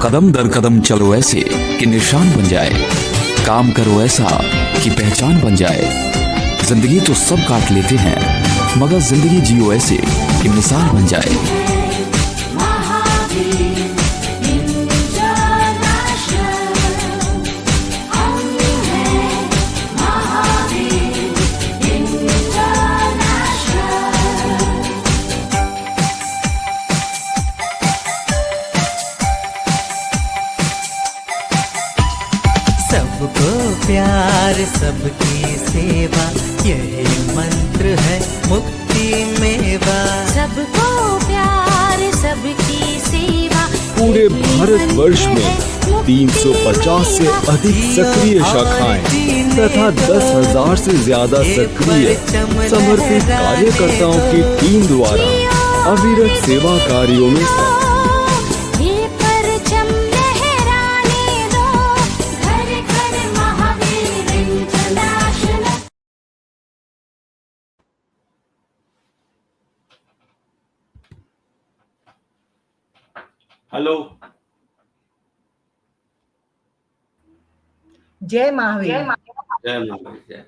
कदम दर कदम चलो ऐसे कि निशान बन जाए, काम करो ऐसा कि पहचान बन जाए। जिंदगी तो सब काट लेते हैं, मगर जिंदगी जियो ऐसे कि मिसाल बन जाए। सबको प्यार सबकी सेवा, यही मंत्र है मुक्ति मेवा। सबको प्यार सबकी सेवा। पूरे भारत वर्ष में 350 से अधिक सक्रिय शाखाएं तथा 10,000 से ज्यादा सक्रिय समर्पित कार्यकर्ताओं की टीम द्वारा अविरत सेवा कार्यों में ये परचम लहराने दो, घर घर महावीर इंटरनेशनल। हेलो, जय महावीर। जय महावीर। जय।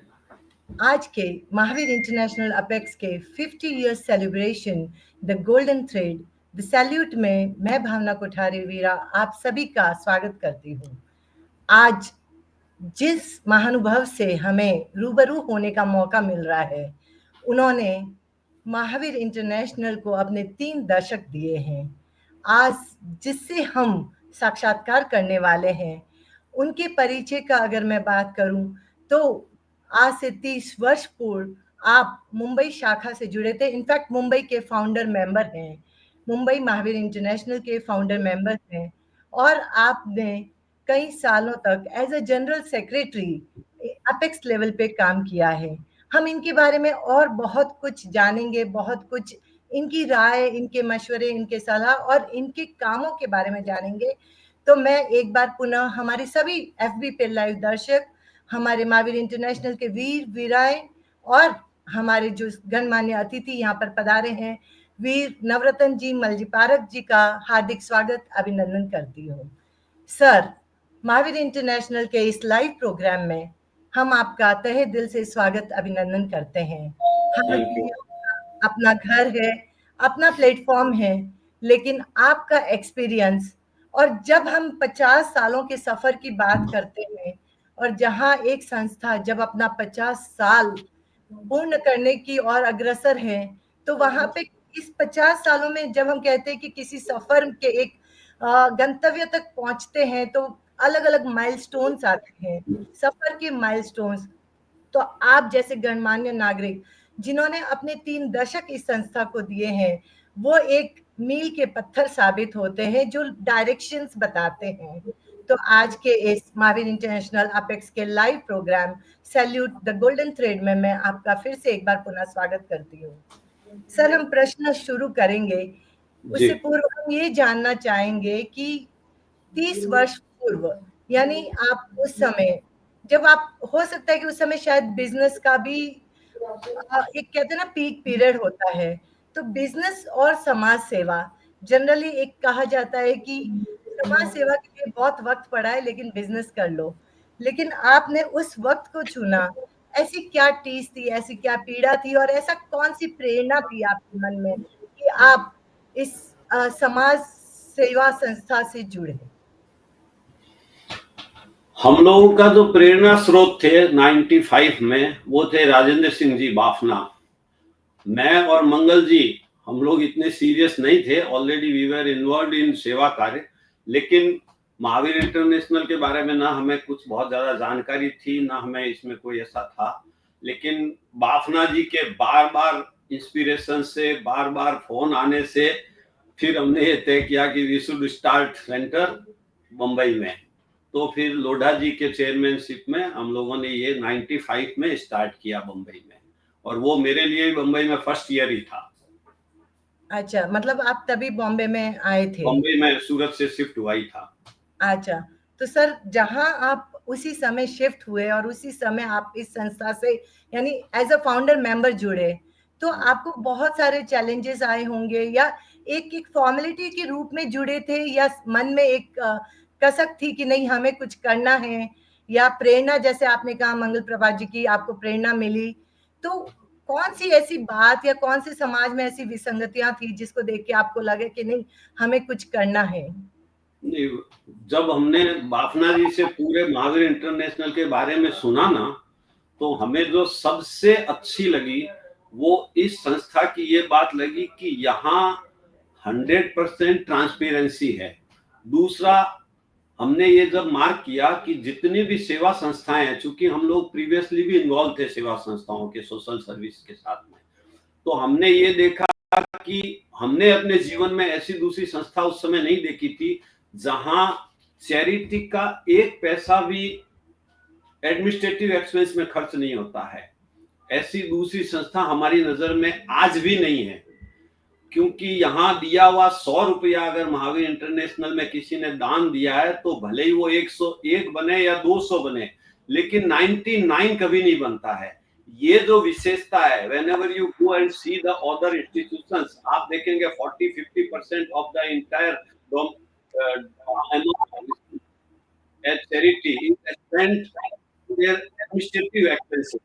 आज के महावीर इंटरनेशनल अपेक्स के 50 years celebration the golden thread the salute में मैं भावना कोठारी वीरा आप सभी का स्वागत करती हूँ। आज जिस महानुभव से हमें रूबरू होने का मौका मिल रहा है, उन्होंने महावीर इंटरनेशनल को अपने 3 दशक दिए हैं। आज जिससे हम साक्षात्कार करने वाले हैं, उनके परिचय का अगर मैं बात करूं तो आज से 30 वर्ष पूर्व आप मुंबई शाखा से जुड़े थे। इनफैक्ट मुंबई के फाउंडर मेंबर हैं, मुंबई महावीर इंटरनेशनल के फाउंडर मेंबर हैं, और आपने कई सालों तक as a general secretary apex level पे काम किया है। हम इनके बारे में और बहुत कुछ जानेंगे, बहुत कुछ इनकी राय, इनके मशवरे, इनके सलाह और इनके कामों के बारे में जानेंगे। तो मैं एक बार पुनः हमारे सभी एफबी पे लाइव दर्शक, हमारे महावीर इंटरनेशनल के वीर वीराएं और हमारे जो गणमान्य अतिथि यहाँ पर पधारे हैं, वीर नवरत्न जी मलजीपारक जी का हार्दिक स्वागत अभिनंदन करती हूँ। सर, महावीर इंटरनेशनल के इस लाइव प्रोग्राम में हम आपका तहे दिल से स्वागत अभिनंदन करते हैं। हालांकि अपना घर है, अपना प्लेटफॉर्म है, लेकिन आपका एक्सपीरियंस, और जब हम 50 सालों के सफर की बात करते हैं और जहां एक संस्था जब अपना 50 साल पूर्ण करने की ओर अग्रसर है, तो वहां पे इस 50 सालों में जब हम कहते हैं कि किसी सफर के एक गंतव्य तक पहुंचते हैं, तो अलग अलग माइलस्टोन्स आते हैं, सफर के माइलस्टोन्स। तो आप जैसे गणमान्य नागरिक जिन्होंने अपने 3 दशक इस संस्था को दिए हैं, वो एक मील के पत्थर साबित होते हैं जो डायरेक्शंस बताते हैं। तो आज के इस महावीर इंटरनेशनल अपेक्स के live programme salute the golden thread में मैं आपका फिर से एक बार पुनः स्वागत करती हूँ। सर, हम प्रश्न शुरू करेंगे। उससे पूर्व हम ये जानना चाहेंगे कि 30 वर्ष पूर्व, यानी आप उस समय जब आप, हो सकता है कि उस समय शायद बिजनेस का भी एक कहते हैं ना पीक पीरियड होता है, तो बिजनेस और समाज सेवा जनरली एक कहा जाता है कि समाज सेवा के लिए बहुत वक्त पड़ा है लेकिन बिजनेस कर लो, लेकिन आपने उस वक्त को चुना। ऐसी क्या टीस थी, ऐसी क्या पीड़ा थी और ऐसा कौन सी प्रेरणा थी आपके मन में कि आप इस समाज सेवा संस्था से जुड़े? हम लोगों का जो प्रेरणा स्रोत थे 95 में, वो थे राजेंद्र सिंह जी बाफना। मैं और मंगल जी, हम लोग इतने सीरियस नहीं थे, already we were involved in सेवा कार्य, लेकिन महावीर इंटरनेशनल के बारे में ना हमें कुछ बहुत ज्यादा जानकारी थी, ना हमें इसमें कोई ऐसा था। लेकिन बाफना जी के बार बार इंस्पिरेशन से, बार बार फोन आने से फिर हमने ये तय किया कि we should start centre Mumbai में। तो फिर लोढ़ा जी के चेयरमैनशिप में हम लोगों ने ये 95 में स्टार्ट किया मुंबई में, और वो मेरे लिए मुंबई में फर्स्ट ईयर ही था। अच्छा, मतलब आप तभी बॉम्बे में आए थे? बॉम्बे में सूरत से शिफ्ट हुआ ही था। अच्छा, तो सर जहां आप उसी समय शिफ्ट हुए और उसी समय आप इस संस्था से यानी एज अ फाउंडर मेंबर जुड़े, तो आपको बहुत सारे चैलेंजेस आए होंगे, या एक फॉर्मेलिटी के रूप में जुड़े थे, या मन में एक कसक थी कि नहीं हमें कुछ करना है, या प्रेरणा, जैसे आपने कहा मंगल प्रभा जी की आपको प्रेरणा मिली, तो कौन सी ऐसी बात या कौन सी समाज में ऐसी विसंगतियां थी जिसको देख के आपको लगे कि नहीं हमें कुछ करना है? नहीं, जब हमने बाफना जी से पूरे महावीर इंटरनेशनल के बारे में सुना ना, तो हमें जो सबसे अच्छी लगी वो इस संस्था की ये बात लगी कि यहाँ 100% ट्रांसपेरेंसी है। दूसरा, हमने ये जब मार्क किया कि जितनी भी सेवा संस्थाएं हैं, चूंकि हम लोग प्रीवियसली भी इन्वॉल्व थे सेवा संस्थाओं के सोशल सर्विस के साथ में, तो हमने ये देखा कि हमने अपने जीवन में ऐसी दूसरी संस्था उस समय नहीं देखी थी जहां चैरिटी का एक पैसा भी एडमिनिस्ट्रेटिव एक्सपेंस में खर्च नहीं होता है। ऐसी दूसरी संस्था हमारी नजर में आज भी नहीं है, क्योंकि यहाँ दिया हुआ 100 रुपया अगर महावीर इंटरनेशनल में किसी ने दान दिया है तो भले ही वो 101 बने या 200 बने, लेकिन 99 कभी नहीं बनता है। ये जो विशेषता है, whenever you go and see the other institutions, आप देखेंगे 40-50% of the entire charity is spent to their administrative expenses।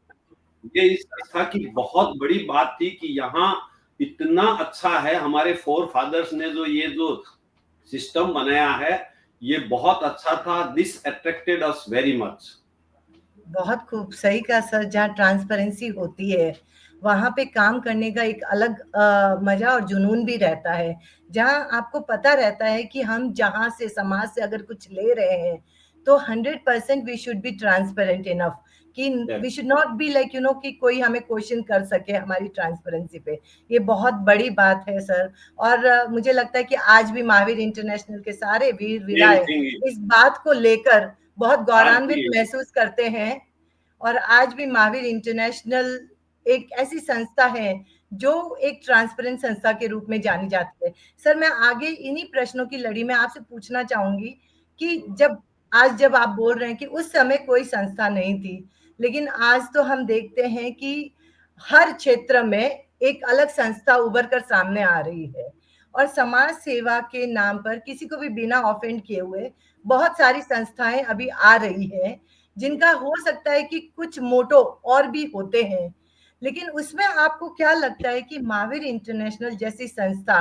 ये इस संस्था की बहुत बड़ी बात थी कि यहाँ इतना अच्छा है, हमारे फोर फादर्स ने जो सिस्टम बनाया है ये बहुत अच्छा था। This attracted us very much. बहुत खूब, सही कहा सर। जहाँ ट्रांसपेरेंसी होती है वहां पे काम करने का एक अलग मजा और जुनून भी रहता है, जहाँ आपको पता रहता है कि हम जहाँ से समाज से अगर कुछ ले रहे हैं तो 100% we should be transparent enough कि we should not be like कि कोई हमें क्वेश्चन कर सके हमारी ट्रांसपेरेंसी पे। ये बहुत बड़ी बात है सर। और मुझे लगता है कि आज भी महावीर इंटरनेशनल के सारे वीर वीराएं इस बात को लेकर बहुत गौरवान्वित महसूस करते हैं। और आज भी महावीर इंटरनेशनल एक ऐसी संस्था है जो एक ट्रांसपेरेंट संस्था के रूप में जानी जाती है। सर, मैं आगे इन्हीं प्रश्नों की लड़ी में आपसे पूछना चाहूंगी कि जब आप बोल रहे हैं कि उस समय कोई संस्था नहीं थी, लेकिन आज तो हम देखते हैं कि हर क्षेत्र में एक अलग संस्था उभर कर सामने आ रही है, और समाज सेवा के नाम पर किसी को भी बिना ऑफेंड किए हुए बहुत सारी संस्थाएं अभी आ रही हैं, जिनका हो सकता है कि कुछ मोटो और भी होते हैं, लेकिन उसमें आपको क्या लगता है कि महावीर इंटरनेशनल जैसी संस्था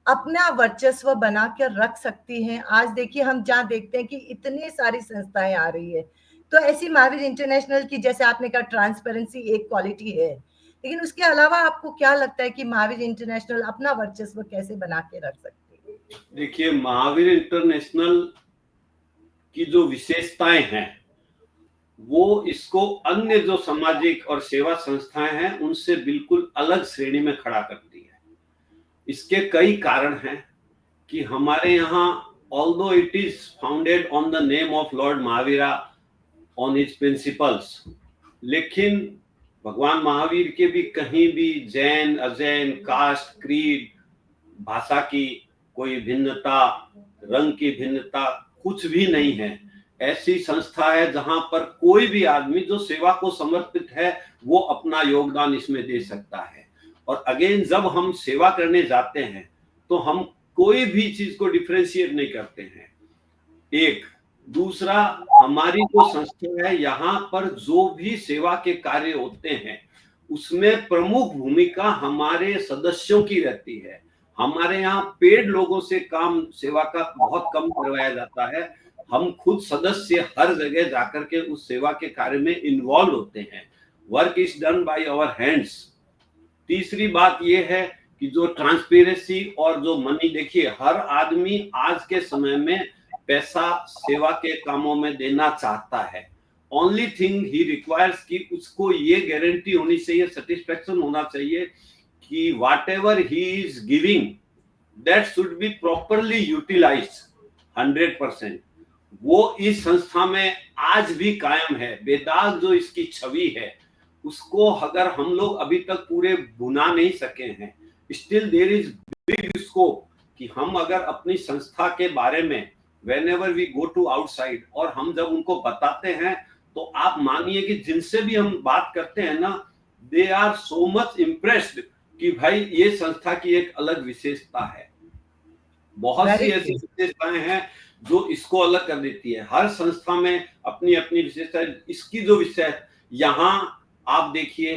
अपना वर्चस्व बना कर रख सकती हैं? आज देखिए, हम जहाँ देखते हैं कि इतनी सारी संस्थाएं आ रही है, तो ऐसी महावीर इंटरनेशनल की, जैसे आपने कहा, ट्रांसपेरेंसी एक क्वालिटी है, लेकिन उसके अलावा आपको क्या लगता है कि महावीर इंटरनेशनल अपना वर्चस्व कैसे बना के रख सकती है? देखिए, महावीर इंटरनेशनल की जो विशेषताएं हैं वो इसको अन्य जो सामाजिक और सेवा संस्थाएं हैं उनसे बिल्कुल अलग श्रेणी में खड़ा करती है। इसके कई कारण हैं कि हमारे यहाँ, although it is founded on the name of Lord Mahavira, on his principles, लेकिन भगवान महावीर के भी कहीं भी जैन, अजैन, कास्ट, क्रीड, भाषा की कोई भिन्नता, रंग की भिन्नता कुछ भी नहीं है। ऐसी संस्था है जहां पर कोई भी आदमी जो सेवा को समर्पित है वो अपना योगदान इसमें दे सकता है। और अगेन, जब हम सेवा करने जाते हैं तो हम कोई भी चीज को डिफरेंशिएट नहीं करते हैं। एक दूसरा, हमारी जो संस्था है यहाँ पर जो भी सेवा के कार्य होते हैं उसमें प्रमुख भूमिका हमारे सदस्यों की रहती है। हमारे यहाँ पेड लोगों से काम सेवा का बहुत कम करवाया जाता है। हम खुद सदस्य हर जगह जाकर के उस सेवा के कार्य में इन्वॉल्व होते हैं। Work is done by our hands. तीसरी बात यह है कि जो ट्रांसपेरेंसी और जो मनी, देखिए हर आदमी आज के समय में पैसा सेवा के कामों में देना चाहता है। ओनली थिंग ही रिक्वायर्स कि उसको ये गारंटी होनी चाहिए, सेटिस्फेक्शन होना चाहिए कि whatever he is giving that should be properly utilised 100%। वो इस संस्था में आज भी कायम है। बेदाग जो इसकी छवि है उसको अगर हम लोग अभी तक पूरे भुना नहीं सके हैं, still there is big scope कि हम अगर अपनी संस्था के बारे में whenever we go to outside और हम जब उनको बताते हैं तो आप मानिए कि जिनसे भी हम बात करते हैं ना, they are so much impressed कि भाई ये संस्था की एक अलग विशेषता है। बहुत सी Very ऐसी true. विशेषताएं हैं जो इसको अलग कर देती है। हर संस्था में अपनी अपनी विशेषता है। इसकी जो विषय यहाँ आप देखिए,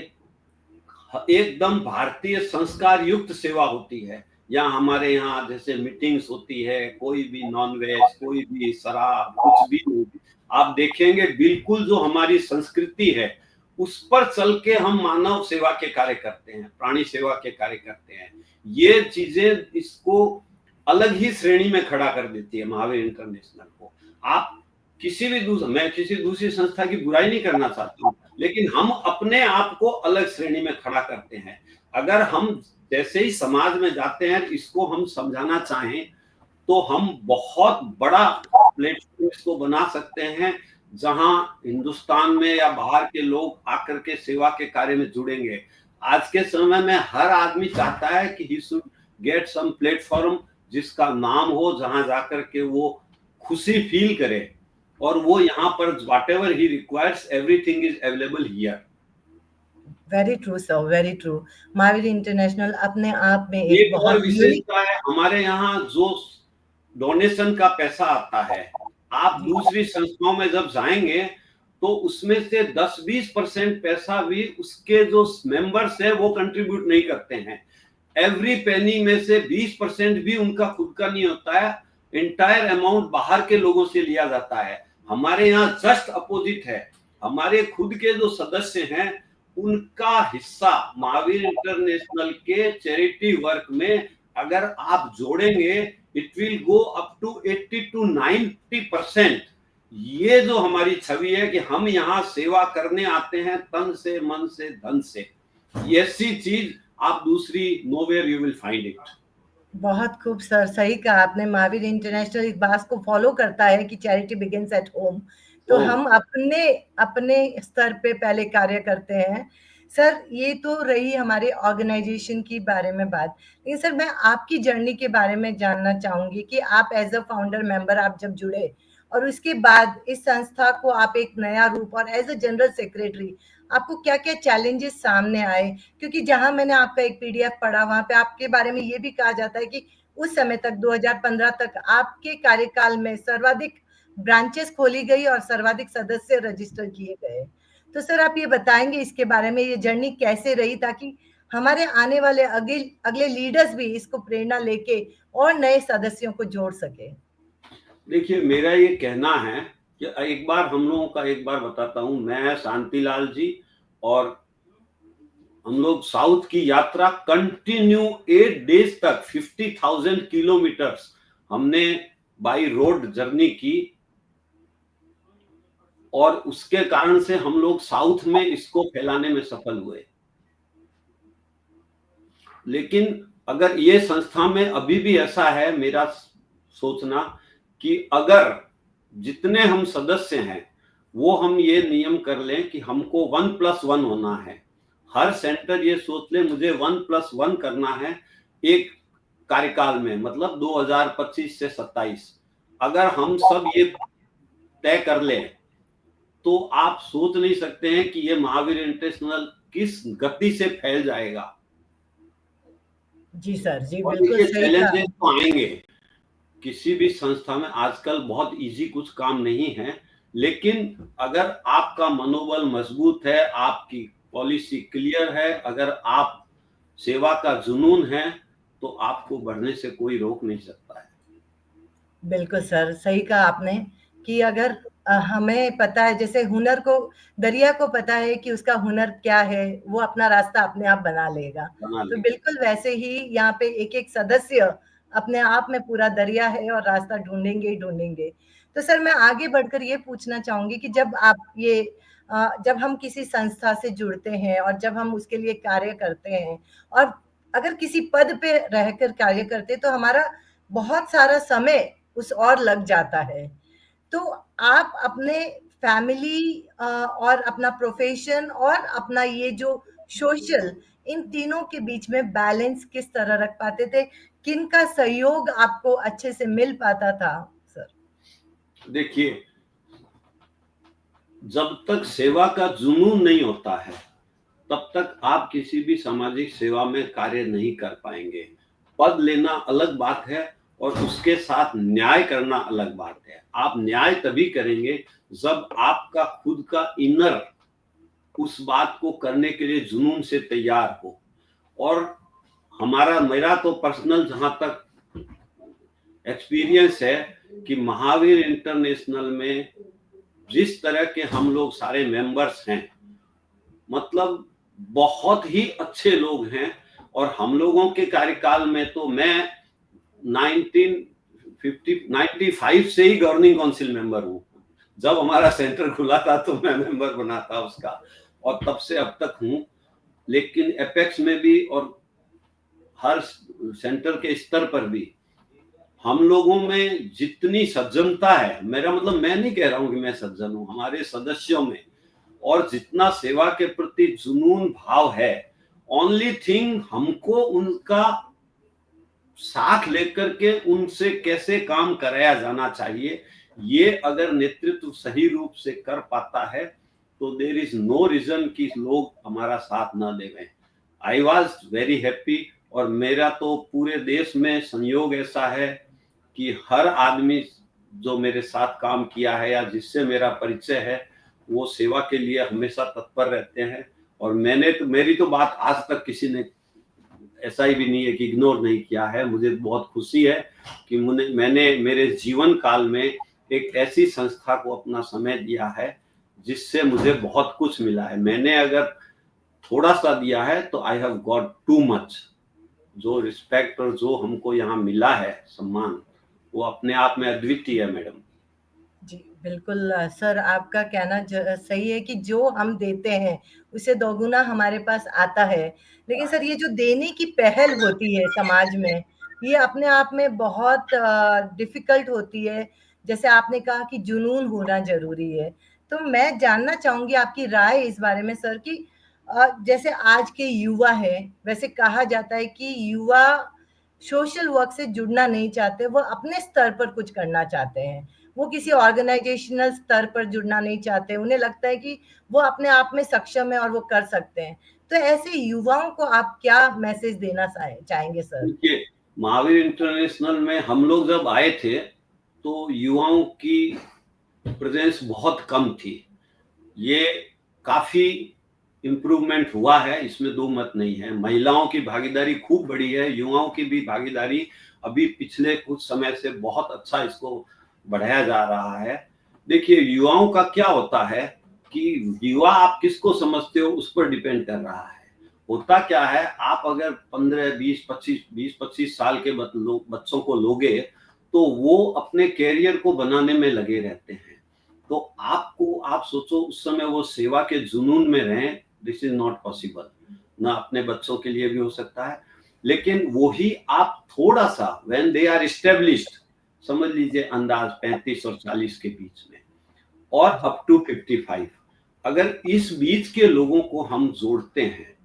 एकदम भारतीय संस्कार युक्त सेवा होती है। यहाँ हमारे यहाँ जैसे मीटिंग्स होती है, कोई भी नॉन वेज, कोई भी शराब, कुछ भी नहीं, आप देखेंगे बिल्कुल जो हमारी संस्कृति है उस पर चल के हम मानव सेवा के कार्य करते हैं, प्राणी सेवा के कार्य करते हैं। ये चीजें इसको अलग ही श्रेणी में खड़ा कर देती है महावीर इंटरनेशनल को। आप किसी भी मैं किसी दूसरी संस्था की बुराई नहीं करना चाहता हूँ, लेकिन हम अपने आप को अलग श्रेणी में खड़ा करते हैं। अगर हम जैसे ही समाज में जाते हैं इसको हम समझाना चाहें तो हम बहुत बड़ा प्लेटफॉर्म इसको बना सकते हैं, जहां हिंदुस्तान में या बाहर के लोग आकर के सेवा के कार्य में जुड़ेंगे। आज के समय में हर आदमी चाहता है कि he should get some platform जिसका नाम हो, जहां जाकर के वो खुशी फील करे, और वो यहाँ पर whatever he requires everything is available here। Very true sir, very true. Mahavir international अपने आप में एक एक और बहुत विशेषता है, हमारे यहाँ जो डोनेशन का पैसा आता है, आप दूसरी संस्थाओं में जब जाएंगे तो उसमें से 10-20% पैसा भी उसके जो मेंबर्स है वो कंट्रीब्यूट नहीं करते हैं। एवरी पेनी में से 20% भी उनका खुद का नहीं होता है, इंटायर अमाउंट बाहर के लोगों से लिया जाता है। हमारे यहाँ जस्ट अपोजिट है। हमारे खुद के जो सदस्य हैं उनका हिस्सा महावीर इंटरनेशनल के चैरिटी वर्क में अगर आप जोड़ेंगे it will go up to 80 to 90%। ये जो हमारी छवि है कि हम यहाँ सेवा करने आते हैं तन से, मन से, धन से, ऐसी चीज आप दूसरी nowhere you will find it. बहुत खूब सर, सही कहा आपने। महावीर इंटरनेशनल इस बात को फॉलो करता है कि चैरिटी बिगिंस एट होम। तो हम अपने अपने स्तर पे पहले कार्य करते हैं। सर ये तो रही हमारे ऑर्गेनाइजेशन की बारे में बात, लेकिन सर मैं आपकी जर्नी के बारे में जानना चाहूंगी कि आप एज अ फाउंडर मेंबर आप जब जुड़े और उसके बाद इस संस्था को आप एक नया रूप, और एज अ जनरल सेक्रेटरी आपको क्या क्या चैलेंजेस सामने आए? क्योंकि जहां मैंने आपका एक पीडीएफ पढ़ा वहां पे आपके बारे में ये भी कहा जाता है कि उस समय तक 2015 तक आपके कार्यकाल में सर्वाधिक ब्रांचेस खोली गई और सर्वाधिक सदस्य रजिस्टर किए गए। तो सर आप ये बताएंगे इसके बारे में, ये जर्नी कैसे रही, ताकि हमारे आने वाले अगले लीडर्स भी इसको प्रेरणा लेके और नए सदस्यों को जोड़ सके। देखिए मेरा ये कहना है कि एक बार हम लोगों का एक बार बताता हूँ। मैं, शांतिलाल जी और हम लोग साउथ की यात्रा कंटिन्यू 8 डेज तक 50,000 किलोमीटर्स हमने बाई रोड जर्नी की, और उसके कारण से हम लोग साउथ में इसको फैलाने में सफल हुए। लेकिन अगर ये संस्था में अभी भी ऐसा है मेरा सोचना कि अगर जितने हम सदस्य हैं वो हम ये नियम कर लें कि हमको 1+1 होना है। हर सेंटर ये सोच ले मुझे 1+1 करना है एक कार्यकाल में, मतलब 2025 से 27। अगर हम सब ये तय कर ले तो आप सोच नहीं सकते हैं कि ये महावीर इंटरनेशनल किस गति से फैल जाएगा। जी सर, जी और बिल्कुल ये सही चैलेंजेस कहा। तो आएंगे किसी भी संस्था में। आजकल बहुत इजी कुछ काम नहीं है, लेकिन अगर आपका मनोबल मजबूत है, आपकी पॉलिसी क्लियर है, अगर आप सेवा का जुनून है, तो आपको बढ़ने से कोई रोक नहीं सकता है। बिल्कुल सर, सही कहा आपने कि अगर हमें पता है, जैसे हुनर को, दरिया को पता है कि उसका हुनर क्या है, वो अपना रास्ता अपने आप बना लेगा। तो बिल्कुल वैसे ही यहाँ पे एक एक सदस्य अपने आप में पूरा दरिया है और रास्ता ढूंढेंगे ही ढूंढेंगे। तो सर मैं आगे बढ़कर ये पूछना चाहूंगी कि जब आप ये जब हम किसी संस्था से जुड़ते हैं और जब हम उसके लिए कार्य करते हैं, और अगर किसी पद पे रहकर कार्य करते हैं तो हमारा बहुत सारा समय उस और लग जाता है। तो आप अपने फैमिली और अपना प्रोफेशन और अपना ये जो सोशल, इन तीनों के बीच में बैलेंस किस तरह रख पाते थे? किनका सहयोग आपको अच्छे से मिल पाता था सर? देखिए, जब तक सेवा का जुनून नहीं होता है तब तक आप किसी भी सामाजिक सेवा में कार्य नहीं कर पाएंगे। पद लेना अलग बात है और उसके साथ न्याय करना अलग बात है। आप न्याय तभी करेंगे जब आपका खुद का इनर उस बात को करने के लिए जुनून से तैयार हो। और मेरा तो पर्सनल जहां तक एक्सपीरियंस है कि महावीर इंटरनेशनल में जिस तरह के हम लोग सारे मेंबर्स हैं, मतलब बहुत ही अच्छे लोग हैं। और हम लोगों के कार्यकाल में तो मैं 1995 से ही गवर्निंग काउंसिल मेंबर हूँ। जब हमारा सेंटर खुला था तो मैं मेंबर बना था उसका, और तब से अब तक हूँ। लेकिन एपेक्स में भी और हर सेंटर के स्तर पर भी हम लोगों में जितनी सज्जनता है, मेरा मतलब मैं नहीं कह रहा हूं कि मैं सज्जन हूं, हमारे सदस्यों में और जितना सेवा के प्रति जुनून भाव है, ओनली थिंग हमको उनका साथ लेकर के उनसे कैसे काम कराया जाना चाहिए, ये अगर नेतृत्व सही रूप से कर पाता है तो देयर इज नो रीजन कि लोग हमारा साथ ना देवें। I was very happy. और मेरा तो पूरे देश में संयोग ऐसा है कि हर आदमी जो मेरे साथ काम किया है या जिससे मेरा परिचय है, वो सेवा के लिए हमेशा तत्पर रहते हैं। और मेरी तो बात आज तक किसी ने ऐसा ही भी नहीं है कि इग्नोर नहीं किया है। मुझे बहुत खुशी है कि मैंने मेरे जीवन काल में एक ऐसी संस्था को अपना समय दिया है जिससे मुझे बहुत कुछ मिला है। मैंने अगर थोड़ा सा दिया है तो I have got too much. जो रिस्पेक्ट और जो हमको यहाँ मिला है सम्मान, वो अपने आप में अद्वितीय है मैडम। जी, बिल्कुल सर, आपका कहना सही है कि जो हम देते हैं उससे दोगुना हमारे पास आता है। लेकिन सर, ये जो देने की पहल होती है समाज में, ये अपने आप में बहुत डिफिकल्ट होती है। जैसे आपने कहा कि जुनून होना जरूरी है। तो मैं जानना चाहूंगी आपकी राय इस बारे में सर कि जैसे आज के युवा है, वैसे कहा जाता है कि युवा सोशल वर्क से जुड़ना नहीं चाहते, वो अपने स्तर पर कुछ करना चाहते हैं, वो किसी ऑर्गेनाइजेशनल स्तर पर जुड़ना नहीं चाहते। उन्हें लगता है कि वो अपने आप में सक्षम है और वो कर सकते हैं। तो ऐसे युवाओं को आप क्या मैसेज देना चाहेंगे सर? देखिए, महावीर इंटरनेशनल में हम लोग जब आए थे तो युवाओं की प्रेजेंस बहुत कम थी। ये काफी इम्प्रूवमेंट हुआ है, इसमें दो मत नहीं है। महिलाओं की भागीदारी खूब बढ़ी है, युवाओं की भी भागीदारी अभी पिछले कुछ समय से बहुत अच्छा इसको बढ़ाया जा रहा है। देखिए, युवाओं का क्या होता है कि युवा आप किसको समझते हो उस पर डिपेंड कर रहा है। होता क्या है, आप अगर 15, 20-25 साल के बच्चों को लोगे तो वो अपने कैरियर को बनाने में लगे रहते हैं। तो आप सोचो उस समय वो सेवा के जुनून में रहें, दिस इज नॉट पॉसिबल। ना अपने बच्चों के लिए भी हो सकता है, लेकिन वही आप थोड़ा सा व्हेन दे आर एस्टेब्लिश्ड, समझ लीजिए अंदाज 35 और 40 के बीच में और अप टू 55, अगर इस बीच के लोगों को हम जोड़ते हैं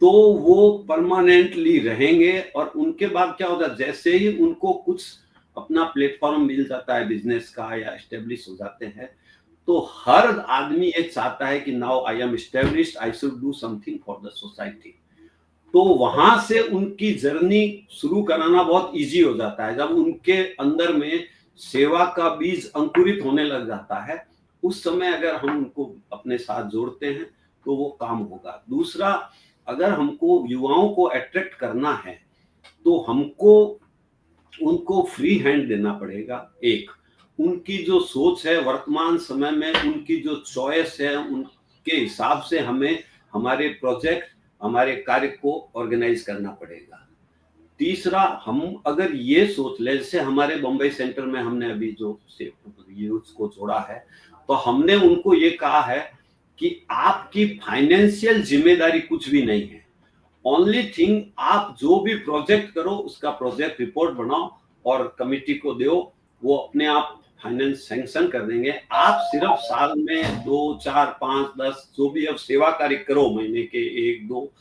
तो वो परमानेंटली रहेंगे। और उनके बाद क्या होता है, जैसे ही उनको कुछ अपना प्लेटफॉर्म मिल जाता है बिजनेस का या एस्टेब्लिश हो जाते हैं, तो हर आदमी ये चाहता है कि now I am established, I should do something for the society. तो वहां से उनकी जर्नी शुरू कराना बहुत इजी हो जाता है। जब उनके अंदर में सेवा का बीज अंकुरित होने लग जाता है, उस समय अगर हम उनको अपने साथ जोड़ते हैं तो वो काम होगा। दूसरा, अगर हमको युवाओं को अट्रैक्ट करना है तो हमको उनको फ्री हैंड देना पड़ेगा। एक, उनकी जो सोच है वर्तमान समय में, उनकी जो चॉइस है, उनके हिसाब से हमें हमारे प्रोजेक्ट, हमारे कार्य को ऑर्गेनाइज करना पड़ेगा। तीसरा, हम अगर ये सोच ले, जैसे हमारे बॉम्बे सेंटर में हमने अभी जो यूथ को जोड़ा है, तो हमने उनको ये कहा है कि आपकी फाइनेंशियल जिम्मेदारी कुछ भी नहीं है। ओनली थिंग, आप जो भी प्रोजेक्ट करो उसका प्रोजेक्ट रिपोर्ट बनाओ और कमिटी को दो, वो अपने आप फाइनेंस सैंक्शन कर देंगे। आप सिर्फ साल में 2, 4, 5, 10 जो भी अब सेवा कार्य करो, महीने के 1, 2,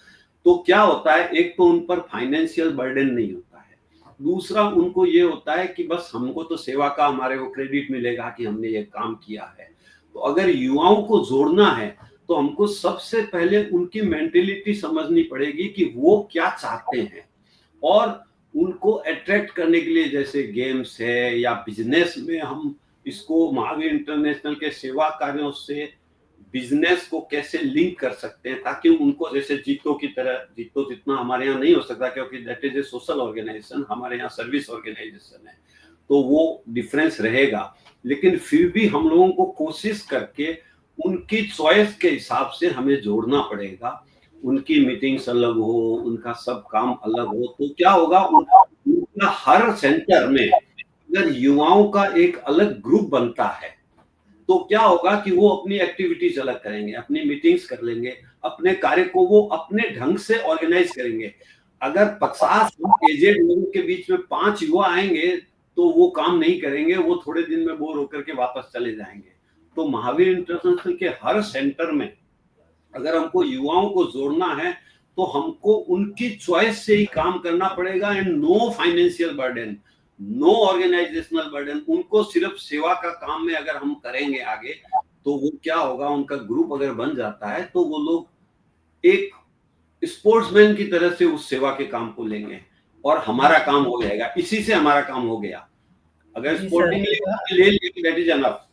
तो क्या होता है, एक तो उन पर फाइनेंशियल बर्डन नहीं होता है। दूसरा, उनको ये होता है कि बस हमको तो सेवा का हमारे को क्रेडिट मिलेगा कि हमने ये काम किया है। तो अगर युवाओं को जोड़ना है तो हमको सबसे पहले उनकी मेंटेलिटी समझनी पड़ेगी कि वो क्या चाहते हैं, और उनको अट्रैक्ट करने के लिए जैसे गेम्स है या बिजनेस में हम इसको महावीर इंटरनेशनल के सेवा कार्यों से बिजनेस को कैसे लिंक कर सकते हैं, ताकि उनको जैसे जीतो की तरह, जीतो जितना हमारे यहाँ नहीं हो सकता क्योंकि that is a social organisation, हमारे यहाँ सर्विस ऑर्गेनाइजेशन है, तो वो डिफरेंस रहेगा। लेकिन फिर भी हम लोगों को कोशिश करके उनकी चॉइस के हिसाब से हमें जोड़ना पड़ेगा। उनकी मीटिंग्स अलग हो, उनका सब काम अलग हो, तो क्या होगा, उनका हर सेंटर में अगर युवाओं का एक अलग ग्रुप बनता है तो क्या होगा कि वो अपनी एक्टिविटीज अलग करेंगे, अपनी मीटिंग्स कर लेंगे, अपने कार्य को वो अपने ढंग से ऑर्गेनाइज करेंगे। अगर 50 एजेड लोगों के बीच में 5 युवा आएंगे तो वो काम नहीं करेंगे, वो थोड़े दिन में बोर होकर के वापस चले जाएंगे। तो महावीर इंटरनेशनल के हर सेंटर में अगर हमको युवाओं को जोड़ना है तो हमको उनकी चॉइस से ही काम करना पड़ेगा, and no financial burden, no organisational burden. उनको सिर्फ सेवा का काम में अगर हम करेंगे आगे तो वो क्या होगा, उनका ग्रुप अगर बन जाता है तो वो लोग एक स्पोर्ट्समैन की तरह से उस सेवा के काम को लेंगे और हमारा काम हो जाएगा। इसी से हमारा काम हो गया। अगर स्पोर्टिंग ले लिया दैट इज एनफ।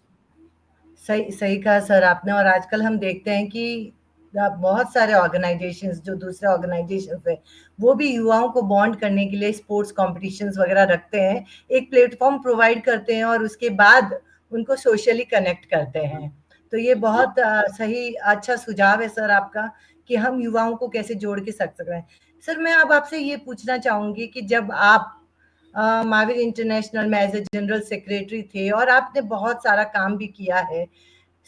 सही सही कहा सर आपने। और आजकल हम देखते हैं कि बहुत सारे ऑर्गेनाइजेशंस जो दूसरे ऑर्गेनाइजेशंस है वो भी युवाओं को बॉन्ड करने के लिए स्पोर्ट्स कॉम्पिटिशन्स वगैरह रखते हैं, एक प्लेटफॉर्म प्रोवाइड करते हैं और उसके बाद उनको सोशली कनेक्ट करते हैं। तो ये बहुत सही अच्छा सुझाव है सर आपका कि हम युवाओं को कैसे जोड़ के सकते हैं। सर मैं अब आपसे ये पूछना चाहूंगी कि जब आप महावीर इंटरनेशनल में एज ए जनरल सेक्रेटरी थे और आपने बहुत सारा काम भी किया है,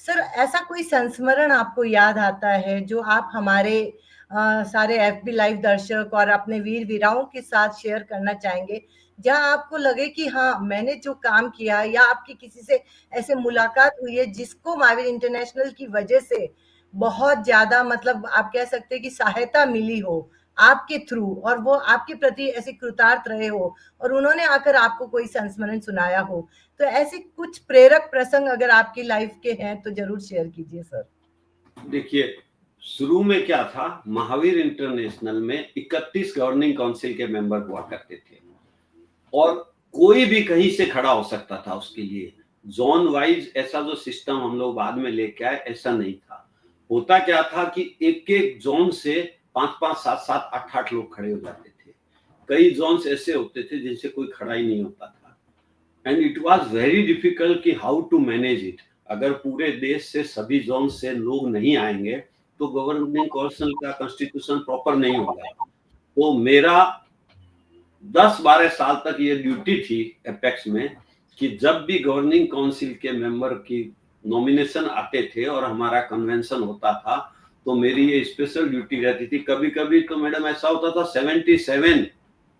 सर ऐसा कोई संस्मरण आपको याद आता है जो आप हमारे सारे एफबी लाइव दर्शक और अपने वीर वीराओं के साथ शेयर करना चाहेंगे, जहां आपको लगे कि हाँ मैंने जो काम किया, या आपकी किसी से ऐसे मुलाकात हुई है जिसको महावीर इंटरनेशनल की वजह से बहुत ज्यादा मतलब आप कह सकते हैं कि सहायता मिली हो आपके थ्रू, और वो आपके प्रति ऐसे कृतार्थ रहे हो और उन्होंने आकर आपको कोई संस्मरण सुनाया हो, तो ऐसे कुछ प्रेरक प्रसंग अगर आपकी लाइफ के हैं तो जरूर शेयर कीजिए सर। देखिए, शुरू में क्या था, महावीर इंटरनेशनल में 31 गवर्निंग काउंसिल के मेंबर हुआ करते थे और कोई भी कहीं से खड़ा हो सकता था उसके लिए। जोन वाइज ऐसा जो सिस्टम हम लोग बाद में लेके आए ऐसा नहीं था। होता क्या था कि एक एक जोन से 5-5, 7-7, 8-8 लोग खड़े हो जाते थे। कई जोन्स ऐसे होते थे जिनसे कोई खड़ा ही नहीं होता था, and it was very difficult कि हाउ टू मैनेज इट। अगर पूरे देश से सभी जोन से लोग नहीं आएंगे तो गवर्निंग काउंसिल का कॉन्स्टिट्यूशन प्रॉपर नहीं होगा। तो मेरा 10-12 साल तक ये ड्यूटी थी एपेक्स में कि जब भी गवर्निंग काउंसिल के मेंबर की नॉमिनेशन आते थे और हमारा कन्वेंशन होता था तो मेरी ये स्पेशल ड्यूटी रहती थी। कभी कभी तो मैडम ऐसा होता था 77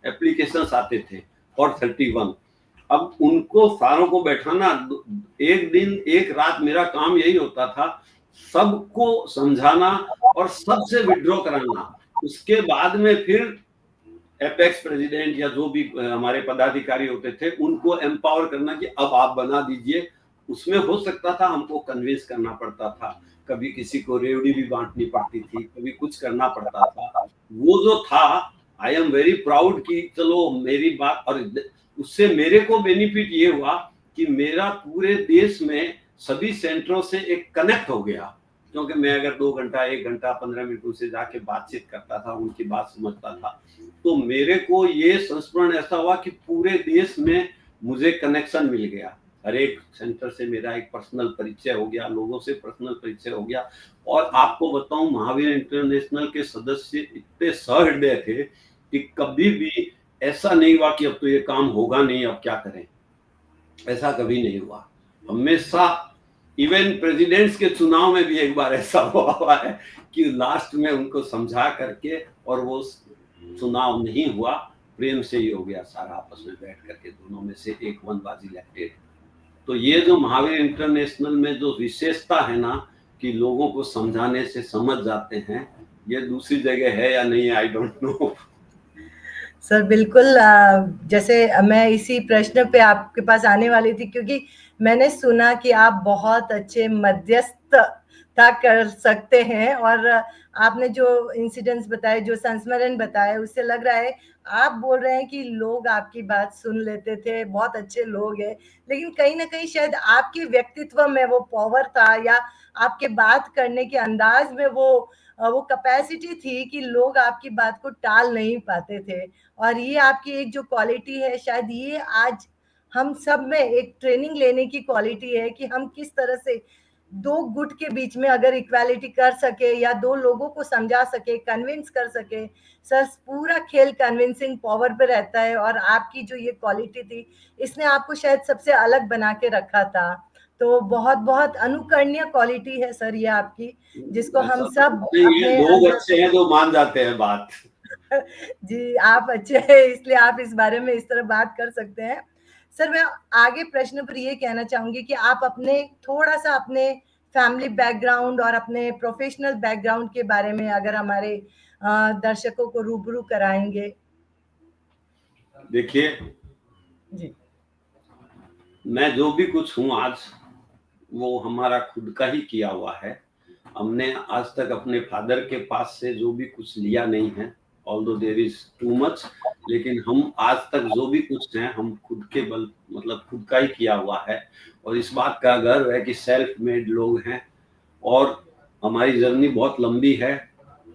एप्लीकेशंस आते थे और 31। अब उनको सारों को बैठाना, एक दिन एक रात मेरा काम यही होता था, सबको समझाना और सबसे विड्रॉ कराना। उसके बाद में फिर एपेक्स प्रेसिडेंट या जो भी हमारे पदाधिकारी होते थे उनको एम्पावर करना कि अब आप बना दीजिए। उसमें हो सकता था हमको कन्विंस करना पड़ता था, कभी किसी को रेवड़ी भी बांटनी पड़ती थी, कभी कुछ करना पड़ता था। वो जो था, आई एम वेरी प्राउड कि चलो मेरी बात, और उससे मेरे को बेनिफिट ये हुआ कि मेरा पूरे देश में सभी सेंटरों से एक कनेक्ट हो गया, क्योंकि मैं अगर 2 घंटा 1 घंटा 15 मिनट उनसे जाके बातचीत करता था, उनकी बात समझता था, तो मेरे को ये संस्मरण ऐसा हुआ कि पूरे देश में मुझे कनेक्शन मिल गया। हर एक सेंटर से मेरा एक पर्सनल परिचय हो गया, लोगों से पर्सनल परिचय हो गया। और आपको बताऊं, महावीर इंटरनेशनल के सदस्य इतने सहृदय थे कि कभी भी ऐसा नहीं हुआ कि अब तो ये काम होगा नहीं, अब क्या करें, ऐसा कभी नहीं हुआ। हमेशा, इवन प्रेसिडेंट्स के चुनाव में भी एक बार ऐसा हुआ है कि लास्ट में उनको समझा करके, और वो चुनाव नहीं हुआ, प्रेम से ही हो गया सारा, आपस में बैठ करके दोनों में से एक वन वाज इलेक्टेड। तो ये जो महावीर इंटरनेशनल में जो विशेषता है ना कि लोगों को समझाने से समझ जाते हैं, ये दूसरी जगह है या नहीं, आई डोंट नो। सर बिल्कुल, जैसे मैं इसी प्रश्न पे आपके पास आने वाली थी, क्योंकि मैंने सुना कि आप बहुत अच्छे मध्यस्थ था कर सकते हैं। और आपने जो इंसिडेंट्स बताए, जो संस्मरण बताए, उससे लग रहा है आप बोल रहे हैं कि लोग आपकी बात सुन लेते थे, बहुत अच्छे लोग हैं, लेकिन कहीं ना कहीं शायद आपके व्यक्तित्व में वो पावर था, या आपके बात करने के अंदाज में वो कैपेसिटी थी कि लोग आपकी बात को टाल नहीं पाते थे। और ये आपकी एक जो क्वालिटी है, शायद ये आज हम सब में एक ट्रेनिंग लेने की क्वालिटी है कि हम किस तरह से दो गुट के बीच में अगर इक्वालिटी कर सके, या दो लोगों को समझा सके, कन्विंस कर सके। सर, पूरा खेल कन्विंसिंग पावर पे रहता है, और आपकी जो ये क्वालिटी थी, इसने आपको शायद सबसे अलग बना के रखा था। तो बहुत बहुत अनुकरणीय क्वालिटी है सर ये आपकी, जिसको हम ऐसा सब तो नहीं है, अपने लोग अंदर अच्छे हैं जो मान जाते हैं बात। जी, आप अच्छे हैं, इसलिए आप इस बारे में इस तरह बात कर सकते हैं। सर, मैं आगे प्रश्न पर ये कहना चाहूंगी कि आप अपने थोड़ा सा अपने फैमिली बैकग्राउंड और अपने प्रोफेशनल बैकग्राउंड के बारे में अगर हमारे दर्शकों को रूबरू कराएंगे। देखिए, जी मैं जो भी कुछ हूँ आज, वो हमारा खुद का ही किया हुआ है। हमने आज तक अपने फादर के पास से जो भी कुछ लिया नहीं है, although there is too much, लेकिन हम आज तक जो भी कुछ हैं हम खुद के बल, मतलब खुद का ही किया हुआ है। और इस बात का गर्व है कि सेल्फ मेड लोग हैं, और हमारी जर्नी बहुत लंबी है।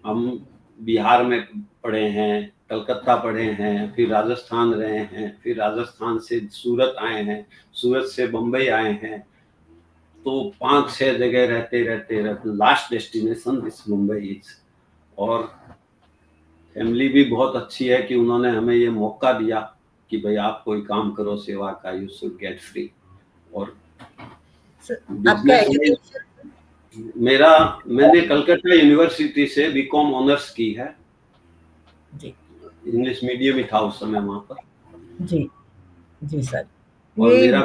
हम बिहार में पढ़े हैं, कलकत्ता पढ़े हैं, फिर राजस्थान रहे हैं, फिर राजस्थान से सूरत आए हैं, सूरत से बम्बई आए हैं। तो 5-6 जगह रहते last destination this Mumbai is. और फैमिली भी बहुत अच्छी है कि उन्होंने हमें ये मौका दिया कि भाई आप कोई काम करो सेवा का, यू शुड गेट फ्री। और सर, आपका एजुकेशन? मैंने कलकत्ता यूनिवर्सिटी से बीकॉम ऑनर्स की है। जी इंग्लिश मीडियम ही था उस समय वहां पर। जी जी सर, और ये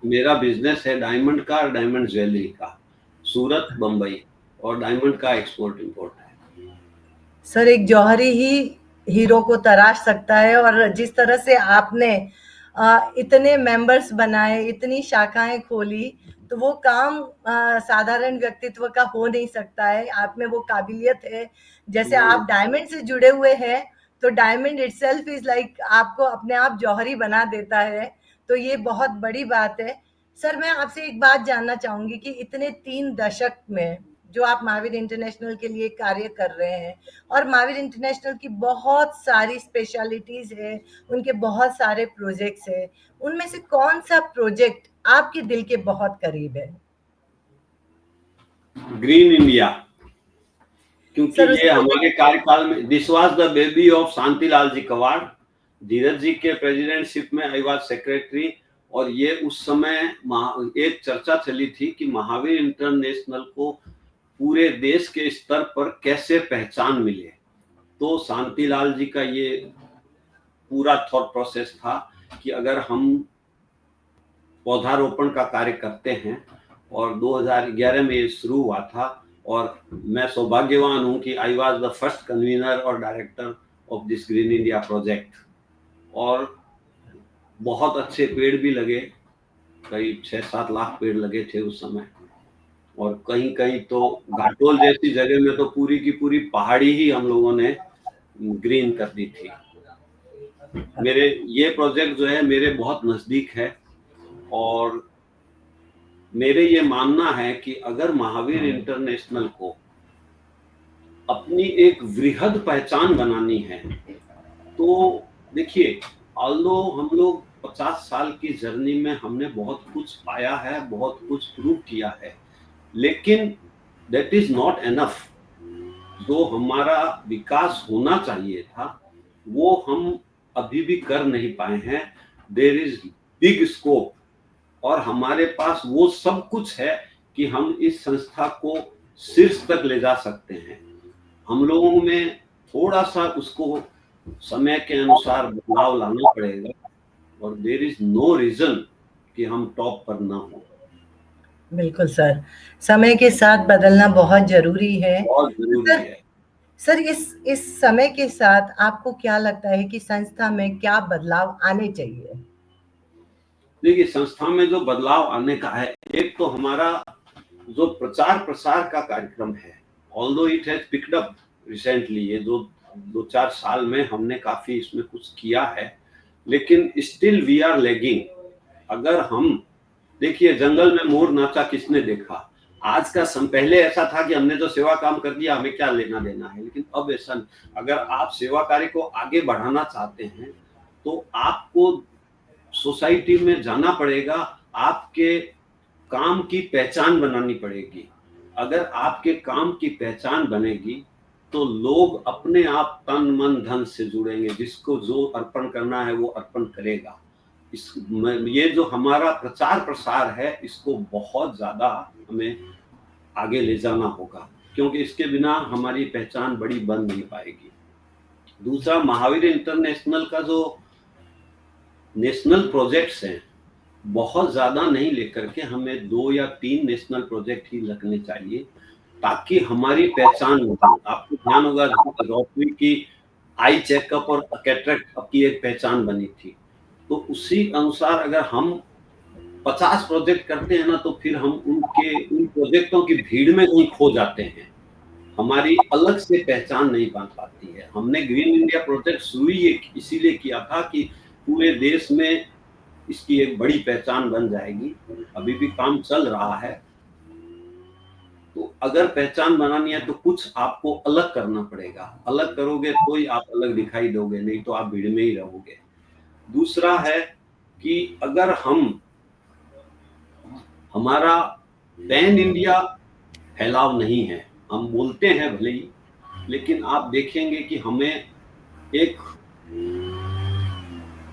मेरा बिजनेस है डायमंड का और डायमंड ज्वेलरी का, सूरत, बम्बई, और डायमंड का एक्सपोर्ट इंपोर्ट है। सर, एक जौहरी ही हीरो को तराश सकता है, और जिस तरह से आपने इतने मेंबर्स बनाए, इतनी शाखाएं खोली, तो वो काम साधारण व्यक्तित्व का हो नहीं सकता है। आप में वो काबिलियत है। जैसे आप डायमंड से जुड़े हुए हैं, तो डायमंड इटसेल्फ इज लाइक आपको अपने आप जौहरी बना देता है। तो ये बहुत बड़ी बात है। सर, मैं आपसे एक बात जानना चाहूंगी कि इतने 3 दशक में जो आप महावीर इंटरनेशनल के लिए कार्य कर रहे हैं, और महावीर इंटरनेशनल की बहुत सारी स्पेशलिटीज है, उनके बहुत सारे प्रोजेक्ट्स है, उनमें से कौन सा प्रोजेक्ट आपके दिल के बहुत करीब है? ग्रीन इंडिया, क्योंकि सर, ये हमारे कार्यकाल में, this was the baby of Shantilal ji Kawad. Dheeraj ji के प्रेसिडेंटशिप में आई वाज सेक्रेटरी। और ये उस समय एक चर्चा चली थी कि महावीर इंटरनेशनल को पूरे देश के स्तर पर कैसे पहचान मिले। तो शांतिलाल जी का ये पूरा थॉट प्रोसेस था कि अगर हम पौधारोपण का कार्य करते हैं, और 2011 में ये शुरू हुआ था, और मैं सौभाग्यवान हूं कि I was the first convener और director of this green India project. और बहुत अच्छे पेड़ भी लगे, करीब 6-7 लाख पेड़ लगे थे उस समय। और कहीं कहीं तो घाटोल जैसी जगह में तो पूरी की पूरी पहाड़ी ही हम लोगों ने ग्रीन कर दी थी। मेरे ये प्रोजेक्ट जो है मेरे बहुत नजदीक है, और मेरे ये मानना है कि अगर महावीर इंटरनेशनल को अपनी एक वृहद पहचान बनानी है, तो देखिए, ऑल्दो हम लोग 50 साल की जर्नी में हमने बहुत कुछ पाया है, बहुत कुछ प्रूव किया है, लेकिन दैट इज नॉट एनफ। जो हमारा विकास होना चाहिए था वो हम अभी भी कर नहीं पाए हैं। देयर इज बिग स्कोप, और हमारे पास वो सब कुछ है कि हम इस संस्था को शीर्ष तक ले जा सकते हैं। हम लोगों में थोड़ा सा उसको समय के अनुसार बदलाव लाना पड़ेगा, और देयर इज नो रीजन कि हम टॉप पर ना हो। बिल्कुल सर, समय के साथ बदलना बहुत जरूरी है। बहुत जरूरी है। सर, इस समय के साथ आपको क्या लगता है कि संस्था में क्या बदलाव आने चाहिए? देखिए, संस्था में जो बदलाव आने का है, एक तो हमारा जो प्रचार प्रसार का कार्यक्रम है, although it has picked up recently, ये जो 2-4 साल में हमने काफी इसमें कुछ किया है, लेकिन स्टिल वी आर लैगिंग। अगर हम देखिए, जंगल में मोर नाचा किसने देखा? आज का पहले ऐसा था कि हमने तो सेवा काम कर दिया, हमें क्या लेना देना है, लेकिन अब ऐसा नहीं। अगर आप सेवा कार्य को आगे बढ़ाना चाहते हैं तो आपको सोसाइटी में जाना पड़ेगा, आपके काम की पहचान बनानी पड़ेगी। अगर आपके काम की पहचान बनेगी तो लोग अपने आप तन मन धन से जुड़ेंगे, जिसको जो अर्पण करना है वो अर्पण करेगा। ये जो हमारा प्रचार प्रसार है, इसको बहुत ज्यादा हमें आगे ले जाना होगा, क्योंकि इसके बिना हमारी पहचान बड़ी बन नहीं पाएगी। दूसरा, महावीर इंटरनेशनल का जो नेशनल प्रोजेक्ट्स हैं, बहुत ज्यादा नहीं लेकर के हमें 2 या 3 नेशनल प्रोजेक्ट ही लगने चाहिए, ताकि हमारी पहचान हो। आपको ध्यान होगा, रोटरी की आई चेकअप और कैटरेक्ट की एक पहचान बनी थी, तो उसी अनुसार अगर हम 50 प्रोजेक्ट करते हैं ना, तो फिर हम उन प्रोजेक्टों की भीड़ में कहीं खो जाते हैं, हमारी अलग से पहचान नहीं बन पाती है। हमने ग्रीन इंडिया प्रोजेक्ट शुरू इसीलिए किया था कि पूरे देश में इसकी एक बड़ी पहचान बन जाएगी। अभी भी काम चल रहा है, तो अगर पहचान बनानी है तो कुछ आपको अलग करना पड़ेगा। अलग करोगे तो ही आप अलग दिखाई दोगे, नहीं तो आप भीड़ में ही रहोगे। दूसरा है कि अगर हमारा पैन इंडिया फैलाव नहीं है, हम बोलते हैं भले ही, लेकिन आप देखेंगे कि हमें एक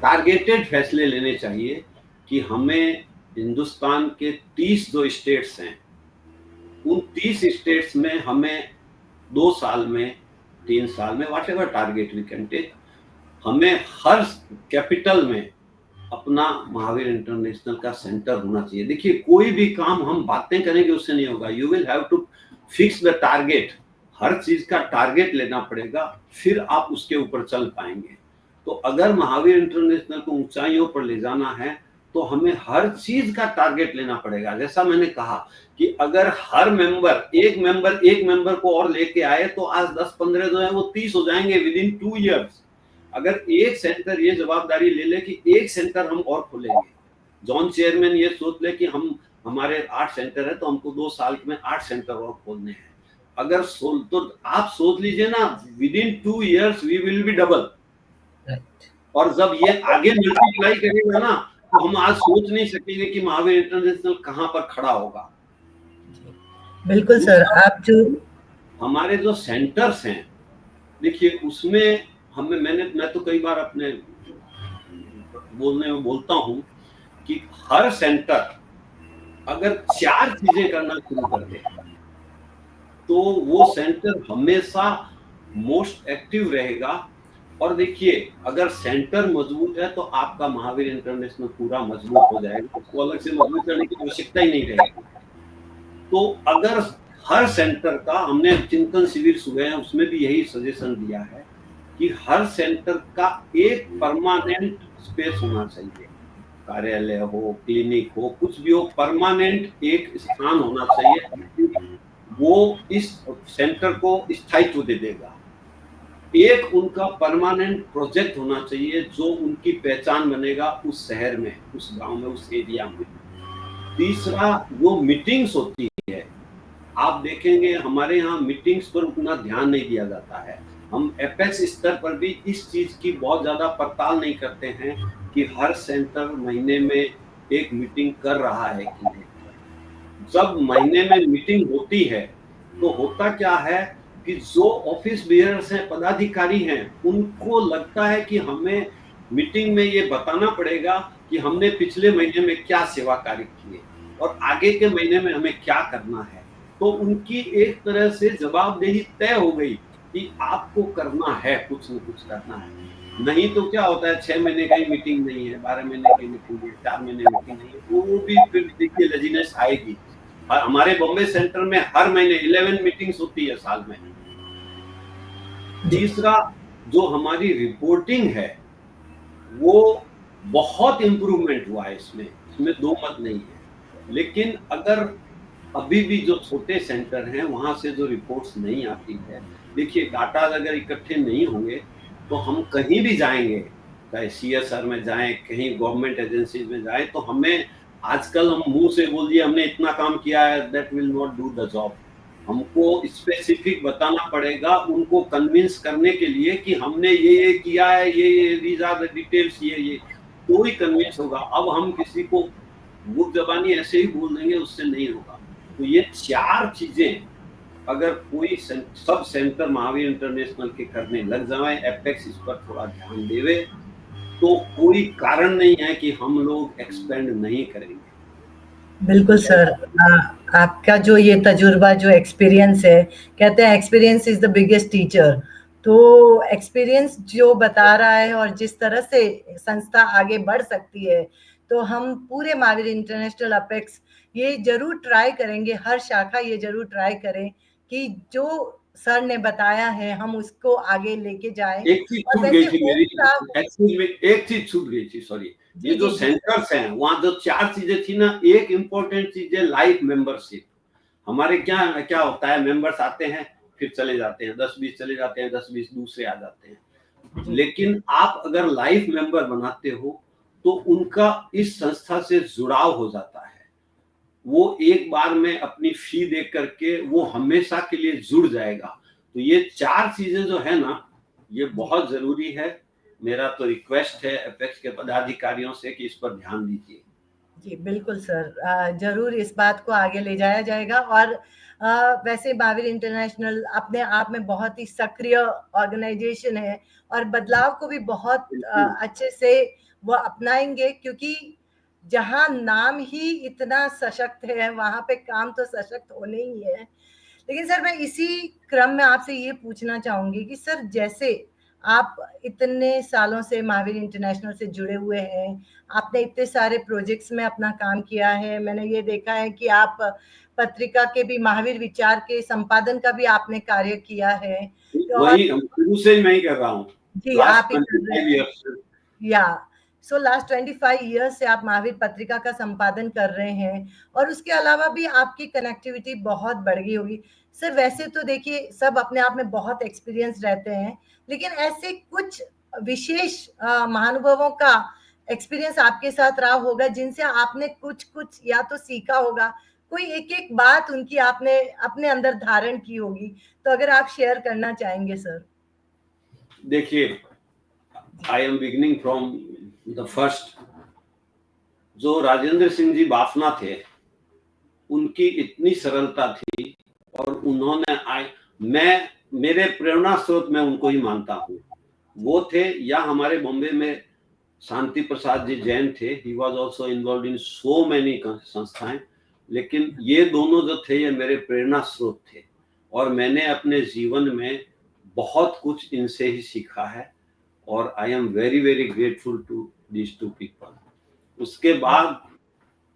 टारगेटेड फैसले लेने चाहिए कि हमें हिंदुस्तान के 30 जो स्टेट्स हैं, उन 30 स्टेट्स में हमें 2 साल में, 3 साल में, whatever target we can take, हमें हर कैपिटल में अपना महावीर इंटरनेशनल का सेंटर होना चाहिए। देखिए, कोई भी काम हम बातें करेंगे उससे नहीं होगा। You will have to fix the target. हर चीज का टारगेट लेना पड़ेगा, फिर आप उसके ऊपर चल पाएंगे। तो अगर महावीर इंटरनेशनल को ऊंचाइयों पर ले जाना है तो हमें हर चीज का टारगेट लेना पड़ेगा। जैसा मैंने कहा कि अगर हर एक मेंबर को और लेके आए तो आज 10-15 जो है वो 30 हो जाएंगे विद इन 2 इयर्स। अगर एक सेंटर ये जवाबदारी ले ले कि एक सेंटर हम और खोलेंगे, जॉन चेयरमैन ये सोच ले कि हमारे 8 सेंटर है तो हमको 2 साल में 8 सेंटर और खोलने हैं, अगर तो आप सोच लीजिए ना, within 2 years we will be double. और जब ये आगे मल्टीप्लाई करेगा ना, तो हम आज सोच नहीं सकेंगे कि महावीर इंटरनेशनल कहां पर खड़ा होगा। बिल्कुल सर, आप जो हमारे जो सेंटर्स हैं, देखिए उसमें मैं तो कई बार अपने बोलने में बोलता हूं कि हर सेंटर अगर 4 चीजें करना शुरू कर दे तो वो सेंटर हमेशा मोस्ट एक्टिव रहेगा। और देखिए, अगर सेंटर मजबूत है तो आपका महावीर इंटरनेशनल पूरा मजबूत हो जाएगा, उसको अलग से मजबूत करने की आवश्यकता ही नहीं रहेगी। तो अगर हर सेंटर का, हमने चिंतन शिविर सुबह है उसमें भी यही सजेशन दिया है कि हर सेंटर का एक परमानेंट स्पेस होना चाहिए, कार्यालय हो, क्लिनिक हो, कुछ भी हो, परमानेंट एक स्थान होना चाहिए, वो इस सेंटर को स्थायित्व दे देगा। एक उनका परमानेंट प्रोजेक्ट होना चाहिए जो उनकी पहचान बनेगा उस शहर में, उस गांव में, उस एरिया में। तीसरा, जो मीटिंग्स होती है, आप देखेंगे हमारे यहाँ मीटिंग्स पर उतना ध्यान नहीं दिया जाता है। हम एपेक्स स्तर पर भी इस चीज की बहुत ज्यादा पड़ताल नहीं करते हैं कि हर सेंटर महीने में एक मीटिंग कर रहा है कि नहीं। जब महीने में मीटिंग होती है तो होता क्या है कि जो ऑफिस बेयर्स हैं, पदाधिकारी हैं, उनको लगता है कि हमें मीटिंग में ये बताना पड़ेगा कि हमने पिछले महीने में क्या सेवा कार्य किए और आगे के महीने में हमें क्या करना है। तो उनकी एक तरह से जवाबदेही तय हो गई कि आपको करना है, कुछ न कुछ करना है। नहीं तो क्या होता है, 6 महीने की मीटिंग नहीं है, 12 महीने की मीटिंग है, 4 महीने मीटिंग नहीं है, तो वो भी फिर देखिए लजीनेस आएगी। और हमारे बॉम्बे सेंटर में हर महीने 11 मीटिंग्स होती है साल में। तीसरा, जो हमारी रिपोर्टिंग है वो बहुत इंप्रूवमेंट हुआ है, इसमें दो मत नहीं है। लेकिन अगर अभी भी जो छोटे सेंटर हैं वहां से जो रिपोर्ट्स नहीं आती है, देखिए डाटा अगर इकट्ठे नहीं होंगे तो हम कहीं भी जाएंगे, चाहे CSR में जाएं, कहीं गवर्नमेंट एजेंसीज में जाएं, तो हमें आजकल हम मुंह से बोल दिए हमने इतना काम किया है, that will not do the job. हमको स्पेसिफिक बताना पड़ेगा उनको कन्विंस करने के लिए कि हमने ये किया है, ये दीज आर द डिटेल्स, ये तो ही कन्विंस होगा। अब हम किसी को मुंह जबानी ऐसे ही बोल देंगे, उससे नहीं होगा। तो ये 4 चीजें अगर कोई सब सेंटर महावीर इंटरनेशनल के करने लग जाए, एपेक्स इस पर थोड़ा ध्यान देवे, तो कोई कारण नहीं है कि हम लोग एक्सपेंड नहीं करेंगे। बिल्कुल सर, आपका जो ये तजुर्बा, जो एक्सपीरियंस है, कहते हैं experience is the biggest teacher. तो एक्सपीरियंस जो बता रहा है और जिस तरह से संस्था आगे बढ़ सकती है, तो हम पूरे महावीर इंटरनेशनल अपेक्स ये जरूर ट्राई करेंगे, हर शाखा ये जरूर ट्राई करें कि जो सर ने बताया है हम उसको आगे लेके जाएं। एक चीज और छूट वैसे गई थी मेरी, होम एक्चुअली में एक चीज छूट गई थी, सॉरी। जी ये जो जी सेंटर्स हैं वहां जो 4 चीजें थी ना, एक इम्पोर्टेंट चीज है लाइफ मेंबरशिप। हमारे क्या क्या होता है, मेंबर्स आते हैं फिर चले जाते हैं, 10-20 चले जाते हैं, 10-20 दूसरे आ जाते हैं। लेकिन आप अगर लाइफ मेंबर बनाते हो तो उनका इस संस्था से जुड़ाव हो जाता है। वो एक बार में अपनी फी दे करके वो हमेशा के लिए जुड़ जाएगा। तो ये 4 चीजें जो है ना, ये बहुत जरूरी है। मेरा तो रिक्वेस्ट है एपेक्स के पदाधिकारियों से कि इस पर ध्यान दीजिए। जी बिल्कुल सर, जरूर इस बात को आगे ले जाया जाएगा। और वैसे महावीर इंटरनेशनल अपने आप में बहुत ही सक्रिय ऑर्गेनाइजेशन है और बदलाव को भी बहुत अच्छे से वो अपनाएंगे, क्योंकि जहां नाम ही इतना सशक्त है वहां पे काम तो सशक्त होने ही है। लेकिन सर मैं इसी क्रम में आपसे ये पूछना चाहूंगी कि सर जैसे आप इतने सालों से महावीर इंटरनेशनल से जुड़े हुए हैं, आपने इतने सारे प्रोजेक्ट्स में अपना काम किया है, मैंने ये देखा है कि आप पत्रिका के भी महावीर विचार के संपादन का भी आपने कार्य किया है। और वही हम शुरू से मैं ही कर रहा हूँ, जी लास्ट आप ही कर रहे 25 हैं ईयर्स से। या सो लास्ट 25 ईयर्स से आप महावीर पत्रिका का संपादन कर रहे हैं, और उसके अलावा भी आपकी कनेक्टिविटी बहुत बढ़ गई होगी। सर वैसे तो देखिए सब अपने आप में बहुत एक्सपीरियंस रहते हैं, लेकिन ऐसे कुछ विशेष महानुभवों का एक्सपीरियंस आपके साथ रहा होगा जिनसे आपने कुछ कुछ या तो सीखा होगा, कोई एक एक बात उनकी आपने अपने अंदर धारण की होगी, तो अगर आप शेयर करना चाहेंगे सर। देखिए, I am beginning from the first. जो राजेंद्र सिंह जी बाफना थे, उनकी इतनी सरलता थी और उन्होंने मैं मेरे प्रेरणा स्रोत में उनको ही मानता हूँ। वो थे, या हमारे बॉम्बे में शांति प्रसाद जी जैन थे, he was also involve in so many संस्थाएं। लेकिन ये दोनों जो थे ये मेरे प्रेरणा स्रोत थे और मैंने अपने जीवन में बहुत कुछ इनसे ही सीखा है और I am very very grateful to these 2 people. उसके बाद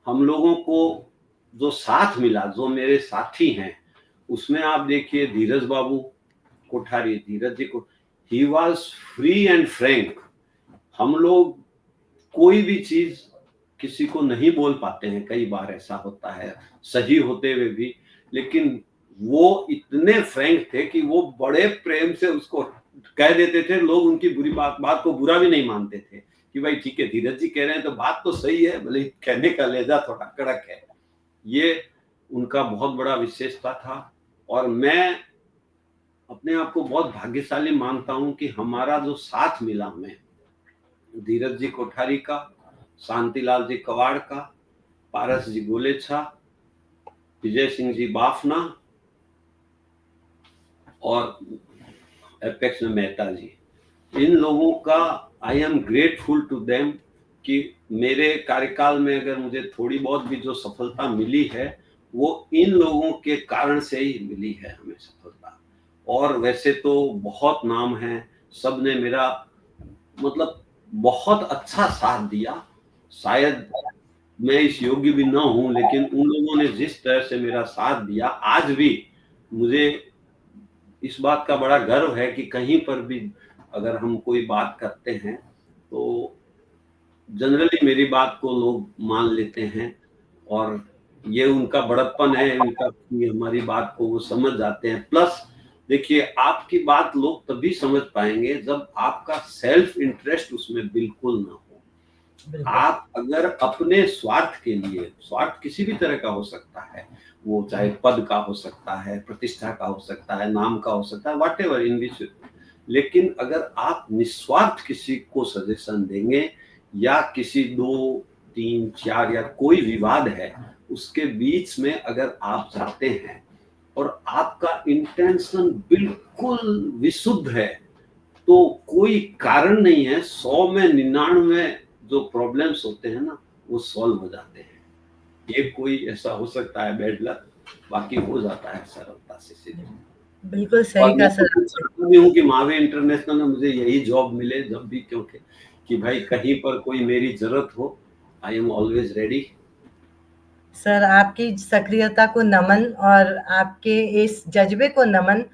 हम लोगों को जो साथ मिला, जो मेरे साथी हैं, उसमें आप देखिए धीरज बाबू कोठारी, धीरज जी को, he was free and Frank. हम लोग कोई भी चीज किसी को नहीं बोल पाते हैं, कई बार ऐसा होता है सही होते हुए भी, लेकिन वो इतने फ्रैंक थे कि वो बड़े प्रेम से उसको कह देते थे। लोग उनकी बुरी बात को बुरा भी नहीं मानते थे कि भाई ठीक है धीरज जी कह रहे हैं तो बात तो सही है, भले कहने का लहजा थोड़ा कड़क है। ये उनका बहुत बड़ा विशेषता था और मैं अपने आप को बहुत भाग्यशाली मानता हूं कि हमारा जो साथ मिला, हमें धीरज जी कोठारी का, शांतिलाल जी कवाड़ का, पारस जी गोलेछा, विजय सिंह जी बाफना और एपेक्स में मेहता जी, इन लोगों का I am grateful to them कि मेरे कार्यकाल में अगर मुझे थोड़ी बहुत भी जो सफलता मिली है वो इन लोगों के कारण से ही मिली है हमें सफलता। और वैसे तो बहुत नाम है, सब ने मेरा मतलब बहुत अच्छा साथ दिया। शायद मैं इस योग्य भी ना हूं, लेकिन उन लोगों ने जिस तरह से मेरा साथ दिया, आज भी मुझे इस बात का बड़ा गर्व है कि कहीं पर भी अगर हम कोई बात करते हैं तो जनरली मेरी बात को लोग मान लेते हैं और ये उनका बड़प्पन है, उनका कि हमारी बात को वो समझ जाते हैं। प्लस देखिए, आपकी बात लोग तभी समझ पाएंगे जब आपका सेल्फ इंटरेस्ट उसमें बिल्कुल ना हो। बिल्कुल आप अगर अपने स्वार्थ के लिए, स्वार्थ किसी भी तरह का हो सकता है, वो चाहे पद का हो सकता है, प्रतिष्ठा का हो सकता है, नाम का हो सकता है, व्हाटएवर इन विच, लेकिन अगर आप निस्वार्थ किसी को सजेशन देंगे या किसी 2, 3, 4 या कोई विवाद है उसके बीच में अगर आप जाते हैं और आपका इंटेंशन बिल्कुल विशुद्ध है, तो कोई कारण नहीं है, 100 में 99 जो प्रॉब्लम्स होते हैं ना वो सॉल्व हो जाते हैं। ये कोई ऐसा हो सकता है बैड लक, बाकी हो जाता है सरलता से सीधे। बिल्कुल सही और कहा मैं तो सर खुद आपने। चाहता भी हूँ कि महावीर इंटरनेशनल में मुझे यही जॉब मिले जब भी, क्योंकि कि भाई कहीं पर कोई मेरी जरूरत हो, I am always ready. Sir आपकी सक्रियता को नमन और आपके इस जज्बे को नमन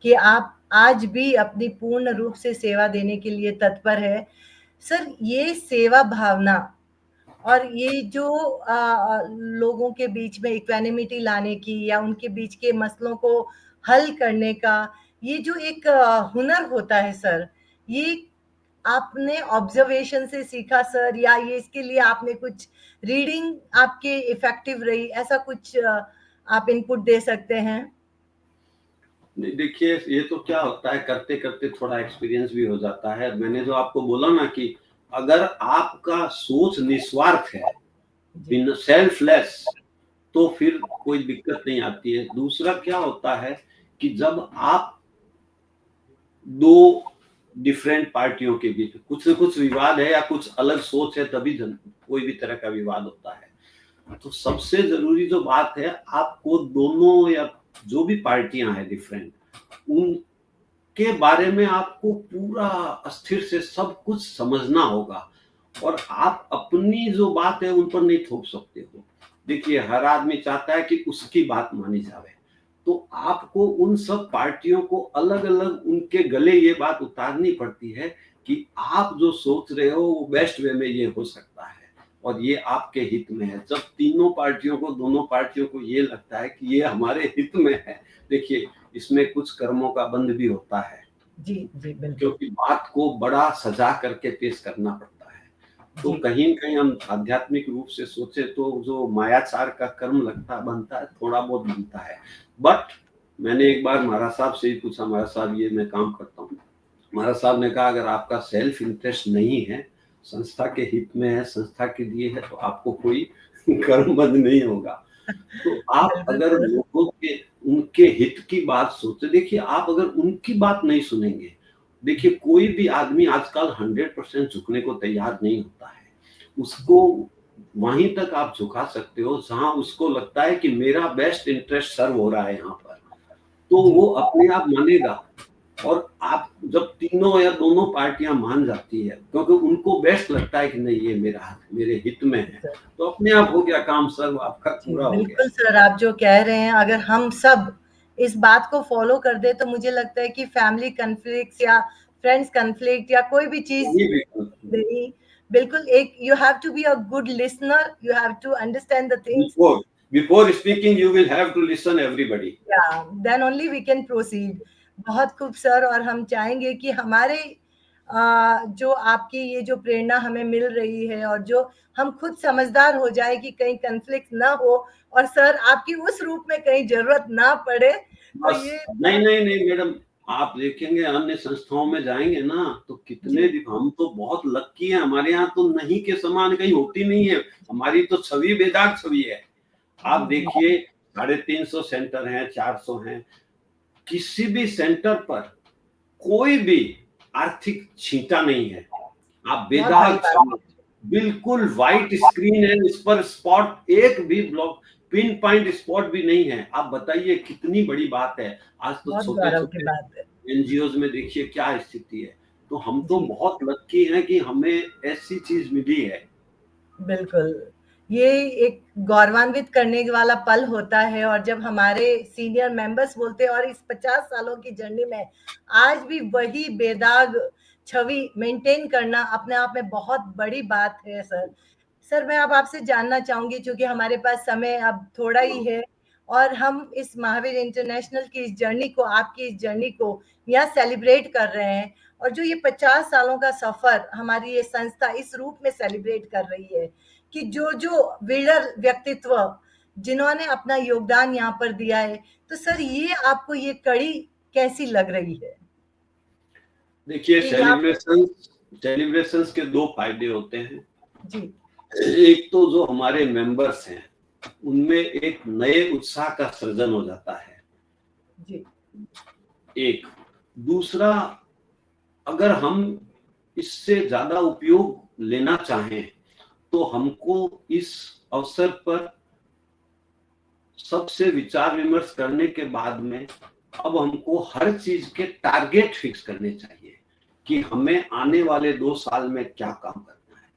कि आप आज भी अपनी पूर्ण रूप से सेवा देने के लिए तत्पर है। सर ये सेवा भावना और ये जो लोगों के बीच में इक्वानिमिटी लाने की या उनके बीच के मसलों को हल करने का ये जो एक हुनर होता है सर, ये आपने ऑब्जर्वेशन से सीखा सर या ये इसके लिए आपने कुछ रीडिंग आपके इफेक्टिव रही, ऐसा कुछ आप इनपुट दे सकते हैं? नहीं देखिए, ये तो क्या होता है, करते करते थोड़ा एक्सपीरियंस भी हो जाता है। मैंने जो आपको बोला ना कि अगर आपका सोच निस्वार्थ है, जी बिन सेल्फलेस, तो फिर कोई दिक्कत नहीं आती है। दूसरा क्या होता है कि जब आप 2 डिफरेंट पार्टियों के बीच कुछ न कुछ विवाद है या कुछ अलग सोच है, तभी कोई भी तरह का विवाद होता है। तो सबसे जरूरी जो बात है, आपको दोनों या जो भी पार्टियां हैं डिफरेंट, उनके बारे में आपको पूरा अस्थिर से सब कुछ समझना होगा और आप अपनी जो बात है उन पर नहीं थोप सकते हो। देखिए, हर आदमी चाहता है कि उसकी बात मानी जाए, तो आपको उन सब पार्टियों को अलग अलग उनके गले ये बात उतारनी पड़ती है कि आप जो सोच रहे हो वो बेस्ट वे में ये हो सकता है और ये आपके हित में है। जब तीनों पार्टियों को, दोनों पार्टियों को ये लगता है कि ये हमारे हित में है, देखिए इसमें कुछ कर्मों का बंध भी होता है, जी जी बिल्कुल क्योंकि बात को बड़ा सजा करके पेश करना पड़ता है। तो जी कहीं न कहीं हम आध्यात्मिक रूप से सोचे तो जो मायाचार का कर्म लगता बनता है, थोड़ा बहुत बनता है। बट मैंने एक बार महाराज साहब से ही पूछा, महाराज साहब ये मैं काम करता हूँ। महाराज साहब ने कहा अगर आपका सेल्फ इंटरेस्ट नहीं है, संस्था के हित में है, संस्था के लिए है, तो आपको कोई कर्मबद्ध नहीं होगा। तो आप बिल्कुल अगर सर लोगों के, उनके हित की बात सोचे, देखिए आप अगर उनकी बात नहीं सुनेंगे, देखिए कोई भी आदमी आजकल 100% झुकने को तैयार नहीं होता है। उसको वहीं तक आप झुका सकते हो जहां उसको लगता है कि मेरा बेस्ट इंटरेस्ट सर्व हो रहा है यहाँ पर, तो जी वो अपने आप मानेगा। और आप जब तीनों या दोनों पार्टियां मान जाती है, क्योंकि उनको बेस्ट लगता है कि नहीं ये मेरे हित में है, सर तो अपने आप हो गया काम सर्व, आपका जी पूरा हो गया। बिल्कुल सर, आप जो कह रहे हैं अगर हम सब इस बात को फॉलो कर दे तो मुझे लगता है कि फैमिली कन्फ्लिक्ट या फ्रेंड्स कन्फ्लिक्ट या कोई भी चीज जी बिल्कुल। नहीं, बिल्कुल एक you have to be a good listener, you have to understand the things, Before speaking, you will have to listen everybody. या then only we can proceed. बहुत खूब सर, और हम चाहेंगे कि हमारे जो आपकी ये जो प्रेरणा हमें मिल रही है और जो हम खुद समझदार हो जाए कि कहीं कन्फ्लिक्ट ना हो और सर आपकी उस रूप में कहीं जरूरत ना पड़े, तो बस ये नहीं नहीं नहीं मैडम, आप देखेंगे अन्य संस्थाओं में जाएंगे ना तो कितने जी हम तो बहुत लक्की हैं, हमारे यहाँ तो नहीं के समान कहीं होती नहीं है। हमारी तो छवि बेदाग छवि है। आप जी जी देखिए 350 सेंटर हैं, 400 हैं, किसी भी सेंटर पर कोई भी आर्थिक छींटा नहीं है। आप बहुत बड़ी बेदाग बात छवि, बिल्कुल व्हाइट स्क्रीन है, इस पर स्पॉट एक भी ब्लॉक, पिन पॉइंट स्पॉट भी नहीं है। आप बताइए कितनी बड़ी बात है। आज तो बहुत छोटे गौरव की छोटे बात है। एनजीओज में देखिए क्या स्थिति है। तो हम तो जी बहुत लक्की हैं कि हमें ऐसी चीज मिली है। बिल्कुल, ये एक गौरवान्वित करने वाला पल होता है और जब हमारे सीनियर मेंबर्स बोलते हैं और इस 50 सालों की जर्नी में आज भी वही बेदाग छवि मेंटेन करना अपने आप में बहुत बड़ी बात है सर। सर मैं अब आपसे जानना चाहूंगी, क्योंकि हमारे पास समय अब थोड़ा ही है और हम इस महावीर इंटरनेशनल की इस जर्नी को, आपकी इस जर्नी को यहाँ सेलिब्रेट कर रहे हैं, और जो ये 50 सालों का सफर हमारी ये संस्था इस रूप में सेलिब्रेट कर रही है कि जो जो विरल व्यक्तित्व जिन्होंने अपना योगदान यहाँ पर दिया है, तो सर ये आपको ये कड़ी कैसी लग रही है? देखिए, कि यहाँ सेलिब्रेशंस के दो फायदे होते हैं। जी एक तो जो हमारे मेंबर्स हैं उनमें एक नए उत्साह का सृजन हो जाता है, जी एक। दूसरा, अगर हम इससे ज्यादा उपयोग लेना चाहें तो हमको इस अवसर पर सबसे विचार विमर्श करने के बाद में अब हमको हर चीज के टारगेट फिक्स करने चाहिए कि हमें आने वाले 2 साल में क्या काम करना है,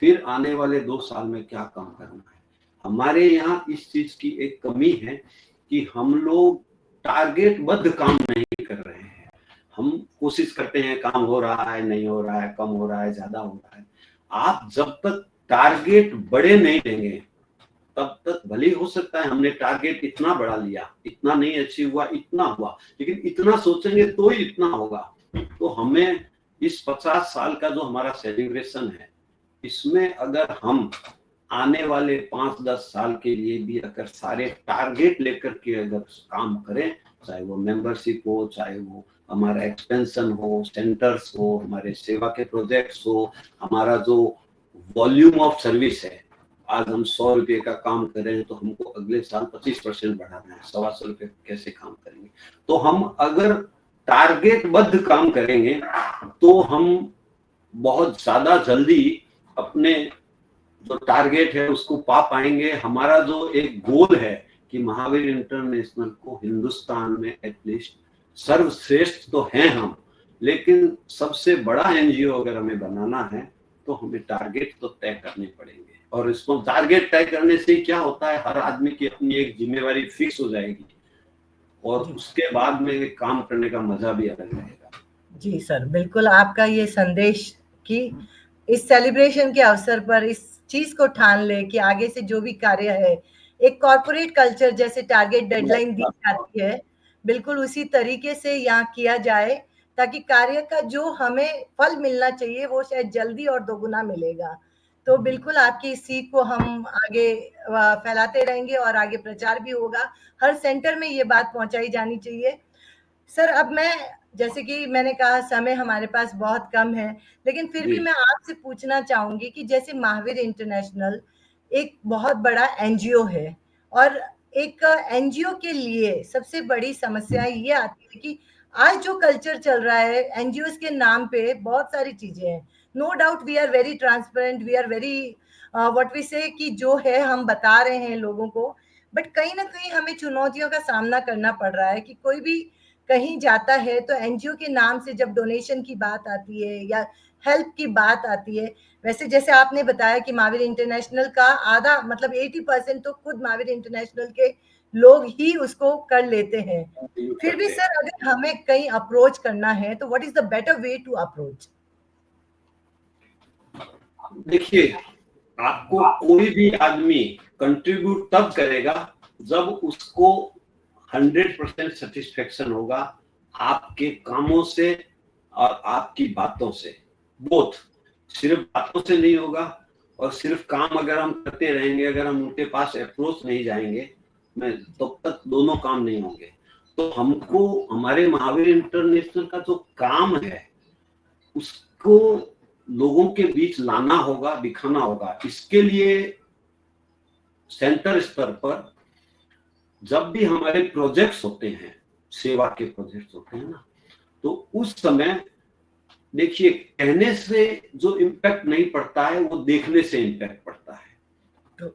फिर आने वाले 2 साल में क्या काम करना है। हमारे यहाँ इस चीज की एक कमी है कि हम लोग टारगेटबद्ध काम नहीं कर रहे हैं। हम कोशिश करते हैं, काम हो रहा है, नहीं हो रहा है, कम हो रहा है, ज्यादा हो रहा है। आप जब तक टारगेट बड़े नहीं लेंगे तब तक भले हो सकता है हमने टारगेट इतना बड़ा लिया, इतना नहीं अचीव हुआ, इतना हुआ, लेकिन इतना सोचेंगे तो ही इतना होगा। तो हमें इस 50 साल का जो हमारा सेलिब्रेशन है, इसमें अगर हम आने वाले 5-10 साल के लिए भी अगर सारे टारगेट लेकर के अगर काम करें, चाहे वो मेंबरशिप हो, चाहे वो हमारा एक्सपेंशन हो, सेंटर्स हो, हमारे सेवा के प्रोजेक्ट्स हो, हमारा जो वॉल्यूम ऑफ सर्विस है, आज हम 100 रुपये का काम करें तो हमको अगले साल 25% बढ़ाना है, 125 रुपये कैसे काम करेंगे। तो हम अगर टारगेटबद्ध काम करेंगे तो हम बहुत ज्यादा जल्दी अपने जो टारगेट है उसको पा पाएंगे। हमारा जो एक गोल है कि महावीर इंटरनेशनल को हिंदुस्तान में एटलीस्ट सर्वश्रेष्ठ तो हैं हम, लेकिन सबसे बड़ा एनजीओ अगर हमें बनाना है तो हमें टारगेट तो तय करने पड़ेंगे। और इसको टारगेट तय करने से क्या होता है, हर आदमी की अपनी एक जिम्मेवारी फिक्स हो जाएगी और उसके बाद में काम करने का मजा भी अलग रहेगा। जी सर, बिल्कुल आपका ये संदेश कि इस सेलिब्रेशन के अवसर पर इस चीज को ठान ले कि आगे से जो भी कार्य है, एक कॉर्पोरेट कल्चर जैसे टारगेट डेडलाइन दी जाती है, बिल्कुल उसी तरीके से यहाँ किया जाए ताकि कार्य का जो हमें फल मिलना चाहिए वो शायद जल्दी और दोगुना मिलेगा। तो बिल्कुल आपकी इस सीख को हम आगे फैलाते रहेंगे और आगे प्रचार भी होगा, हर सेंटर में ये बात पहुंचाई जानी चाहिए। सर अब मैं, जैसे कि मैंने कहा समय हमारे पास बहुत कम है, लेकिन फिर भी मैं आपसे पूछना चाहूंगी कि जैसे महावीर इंटरनेशनल एक बहुत बड़ा एनजीओ है और एक एनजीओ के लिए सबसे बड़ी समस्या ये आती है कि आज जो कल्चर चल रहा है एनजीओ के नाम पे बहुत सारी चीजें हैं। No doubt we are very transparent, we are very what we say कि जो है हम बता रहे हैं लोगों को, बट कहीं ना कहीं हमें चुनौतियों का सामना करना पड़ रहा है कि कोई भी कहीं जाता है तो एनजीओ के नाम से जब डोनेशन की बात आती है या हेल्प की बात आती है, वैसे जैसे आपने बताया कि महावीर इंटरनेशनल का आधा मतलब 80% तो खुद महावीर इंटरनेशनल के लोग ही उसको कर लेते हैं। फिर भी सर अगर हमें कहीं अप्रोच करना है तो what is the better way to approach? देखिए, आपको कोई भी आदमी कंट्रीब्यूट तब करेगा जब उसको 100% सेटिस्फेक्शन होगा आपके कामों से और आपकी बातों से। बोथ, सिर्फ बातों से नहीं होगा और सिर्फ काम अगर हम करते रहेंगे, अगर हम उनके पास अप्रोच नहीं जाएंगे तो तक दोनों काम नहीं होंगे। तो हमको हमारे महावीर इंटरनेशनल का जो काम है उसको लोगों के बीच लाना होगा, दिखाना होगा। इसके लिए सेंटर स्तर पर जब भी हमारे प्रोजेक्ट्स होते हैं, सेवा के प्रोजेक्ट्स होते हैं ना, तो उस समय देखिए कहने से जो इम्पैक्ट नहीं पड़ता है वो देखने से इम्पैक्ट पड़ता है।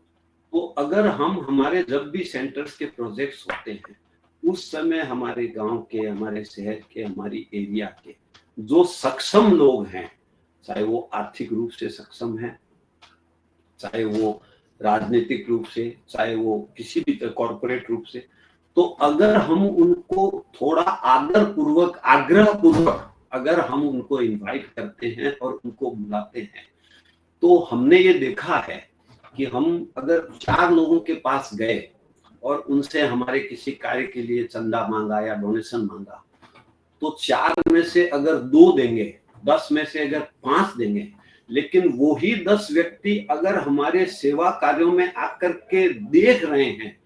तो अगर हम हमारे जब भी सेंटर्स के प्रोजेक्ट्स होते हैं उस समय हमारे गांव के, हमारे शहर के, हमारी एरिया के जो सक्षम लोग हैं, चाहे वो आर्थिक रूप से सक्षम है, चाहे वो राजनीतिक रूप से, चाहे वो किसी भी कॉर्पोरेट रूप से, तो अगर हम उनको थोड़ा आदर पूर्वक, आग्रह पूर्वक अगर हम उनको इनवाइट करते हैं और उनको बुलाते हैं, तो हमने ये देखा है कि हम अगर 4 लोगों के पास गए और उनसे हमारे किसी कार्य के लिए चंदा मांगा या डोनेशन मांगा, तो 4 में से अगर 2 देंगे, 10 में से अगर 5 देंगे, लेकिन वो ही 10 व्यक्ति अगर हमारे सेवा कार्यों में आकर के देख रहे हैं,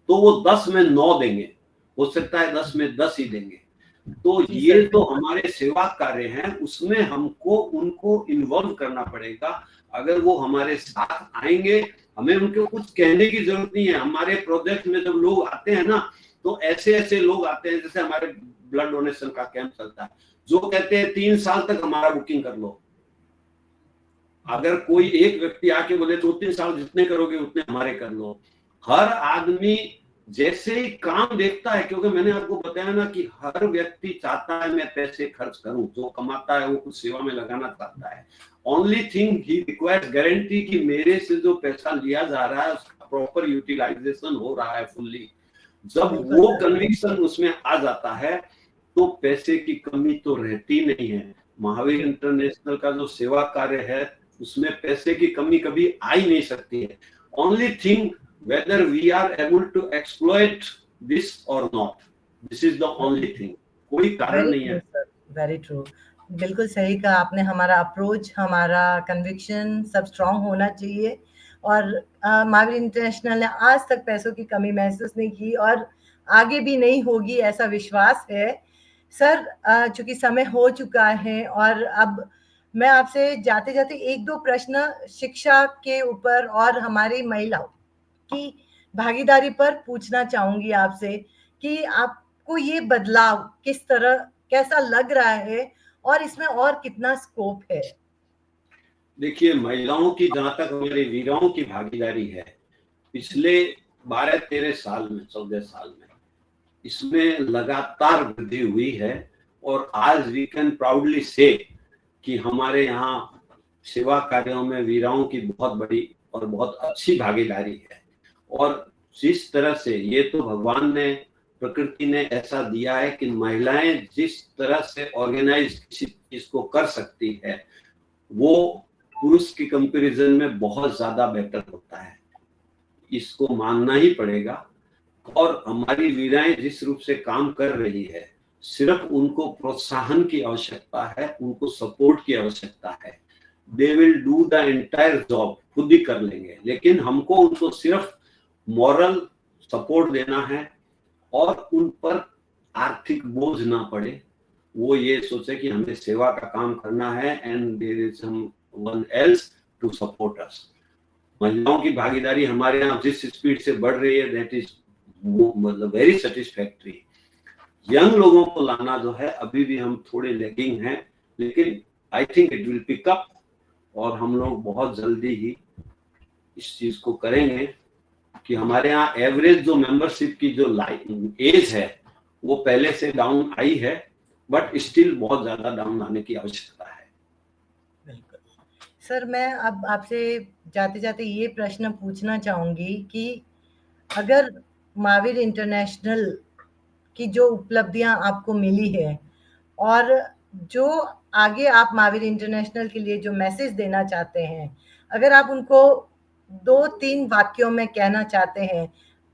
तो वो 10 में 9 देंगे, हो सकता है 10 में 10 ही देंगे। तो ये तो हमारे सेवा कार्य हैं, उसमें हमको उनको इन्वॉल्व करना पड़ेगा। अगर वो हमारे साथ आएंगे, हमें उनको कुछ कहने की जरूरत नहीं है। हमारे प्रोजेक्ट में जब लोग आते हैं ना, तो ऐसे ऐसे लोग आते हैं, जैसे हमारे ब्लड डोनेशन का कैंप चलता है, जो कहते हैं 3 साल तक हमारा बुकिंग कर लो। अगर कोई एक व्यक्ति आके बोले 2-3 साल जितने करोगे उतने हमारे कर लो। हर आदमी जैसे ही काम देखता है, क्योंकि मैंने आपको बताया ना कि हर व्यक्ति चाहता है मैं पैसे खर्च करूं, जो कमाता है वो कुछ सेवा में लगाना चाहता है। Only thing he requires guarantee कि मेरे से जो पैसा लिया जा रहा है उसका प्रॉपर यूटिलाइजेशन हो रहा है फुल्ली। जब वो कन्विक्शन उसमें आ जाता है तो पैसे की कमी तो रहती नहीं है। महावीर इंटरनेशनल का जो सेवा कार्य है उसमें पैसे की कमी कभी आ ही नहीं सकती है। Only thing whether we are able to exploit this or not, this is the only thing। कोई कारण नहीं है। वेरी ट्रू, बिल्कुल सही कहा आपने। हमारा अप्रोच, हमारा कन्विक्शन सब स्ट्रांग होना चाहिए। और महावीर इंटरनेशनल ने आज तक पैसों की कमी महसूस नहीं की और आगे भी नहीं होगी, ऐसा विश्वास है। सर, चूंकि समय हो चुका है और अब मैं आपसे जाते जाते 1-2 प्रश्न शिक्षा के ऊपर और हमारी महिलाओं की भागीदारी पर पूछना चाहूंगी आपसे कि आपको ये बदलाव किस तरह, कैसा लग रहा है और इसमें और कितना स्कोप है? देखिए, महिलाओं की जहां तक हमारी वीराओं की भागीदारी है, पिछले 12-13 साल में, 14 साल में इसमें लगातार वृद्धि हुई है। और आज वी कैन प्राउडली से कि हमारे यहाँ सेवा कार्यों में वीराओं की बहुत बड़ी और बहुत अच्छी भागीदारी है। और जिस तरह से ये तो भगवान ने, प्रकृति ने ऐसा दिया है कि महिलाएं जिस तरह से ऑर्गेनाइज किसी चीज को कर सकती है वो पुरुष की कंपैरिजन में बहुत ज्यादा बेटर होता है, इसको मानना ही पड़ेगा। और हमारी वीराएं जिस रूप से काम कर रही है, सिर्फ उनको प्रोत्साहन की आवश्यकता है, उनको सपोर्ट की आवश्यकता है। They will do the entire job, खुद ही कर लेंगे, लेकिन हमको उनको सिर्फ मॉरल सपोर्ट देना है और उन पर आर्थिक बोझ ना पड़े। वो ये सोचे कि हमें सेवा का काम करना है and there is someone else to support us. महिलाओं की भागीदारी हमारे यहाँ जिस स्पीड से बढ़ रही है, दैट इज मतलब वेरी सेटिस्फैक्टरी। यंग लोगों को लाना जो है, अभी भी हम थोड़े लैगिंग हैं, लेकिन I think it will pick up और हम लोग बहुत जल्दी ही इस चीज को करेंगे कि हमारे यहाँ एवरेज जो मेंबरशिप की जो एज है वो पहले से डाउन आई है, बट स्टिल बहुत ज्यादा डाउन आने की आवश्यकता है। बिल्कुल सर, मैं अब आपसे जाते जाते ये प्रश्न पूछना चाहूंगी कि अगर महावीर इंटरनेशनल की जो उपलब्धियां आपको मिली है और जो आगे आप महावीर इंटरनेशनल के लिए जो मैसेज देना चाहते हैं, अगर आप उनको 2-3 वाक्यों में कहना चाहते हैं,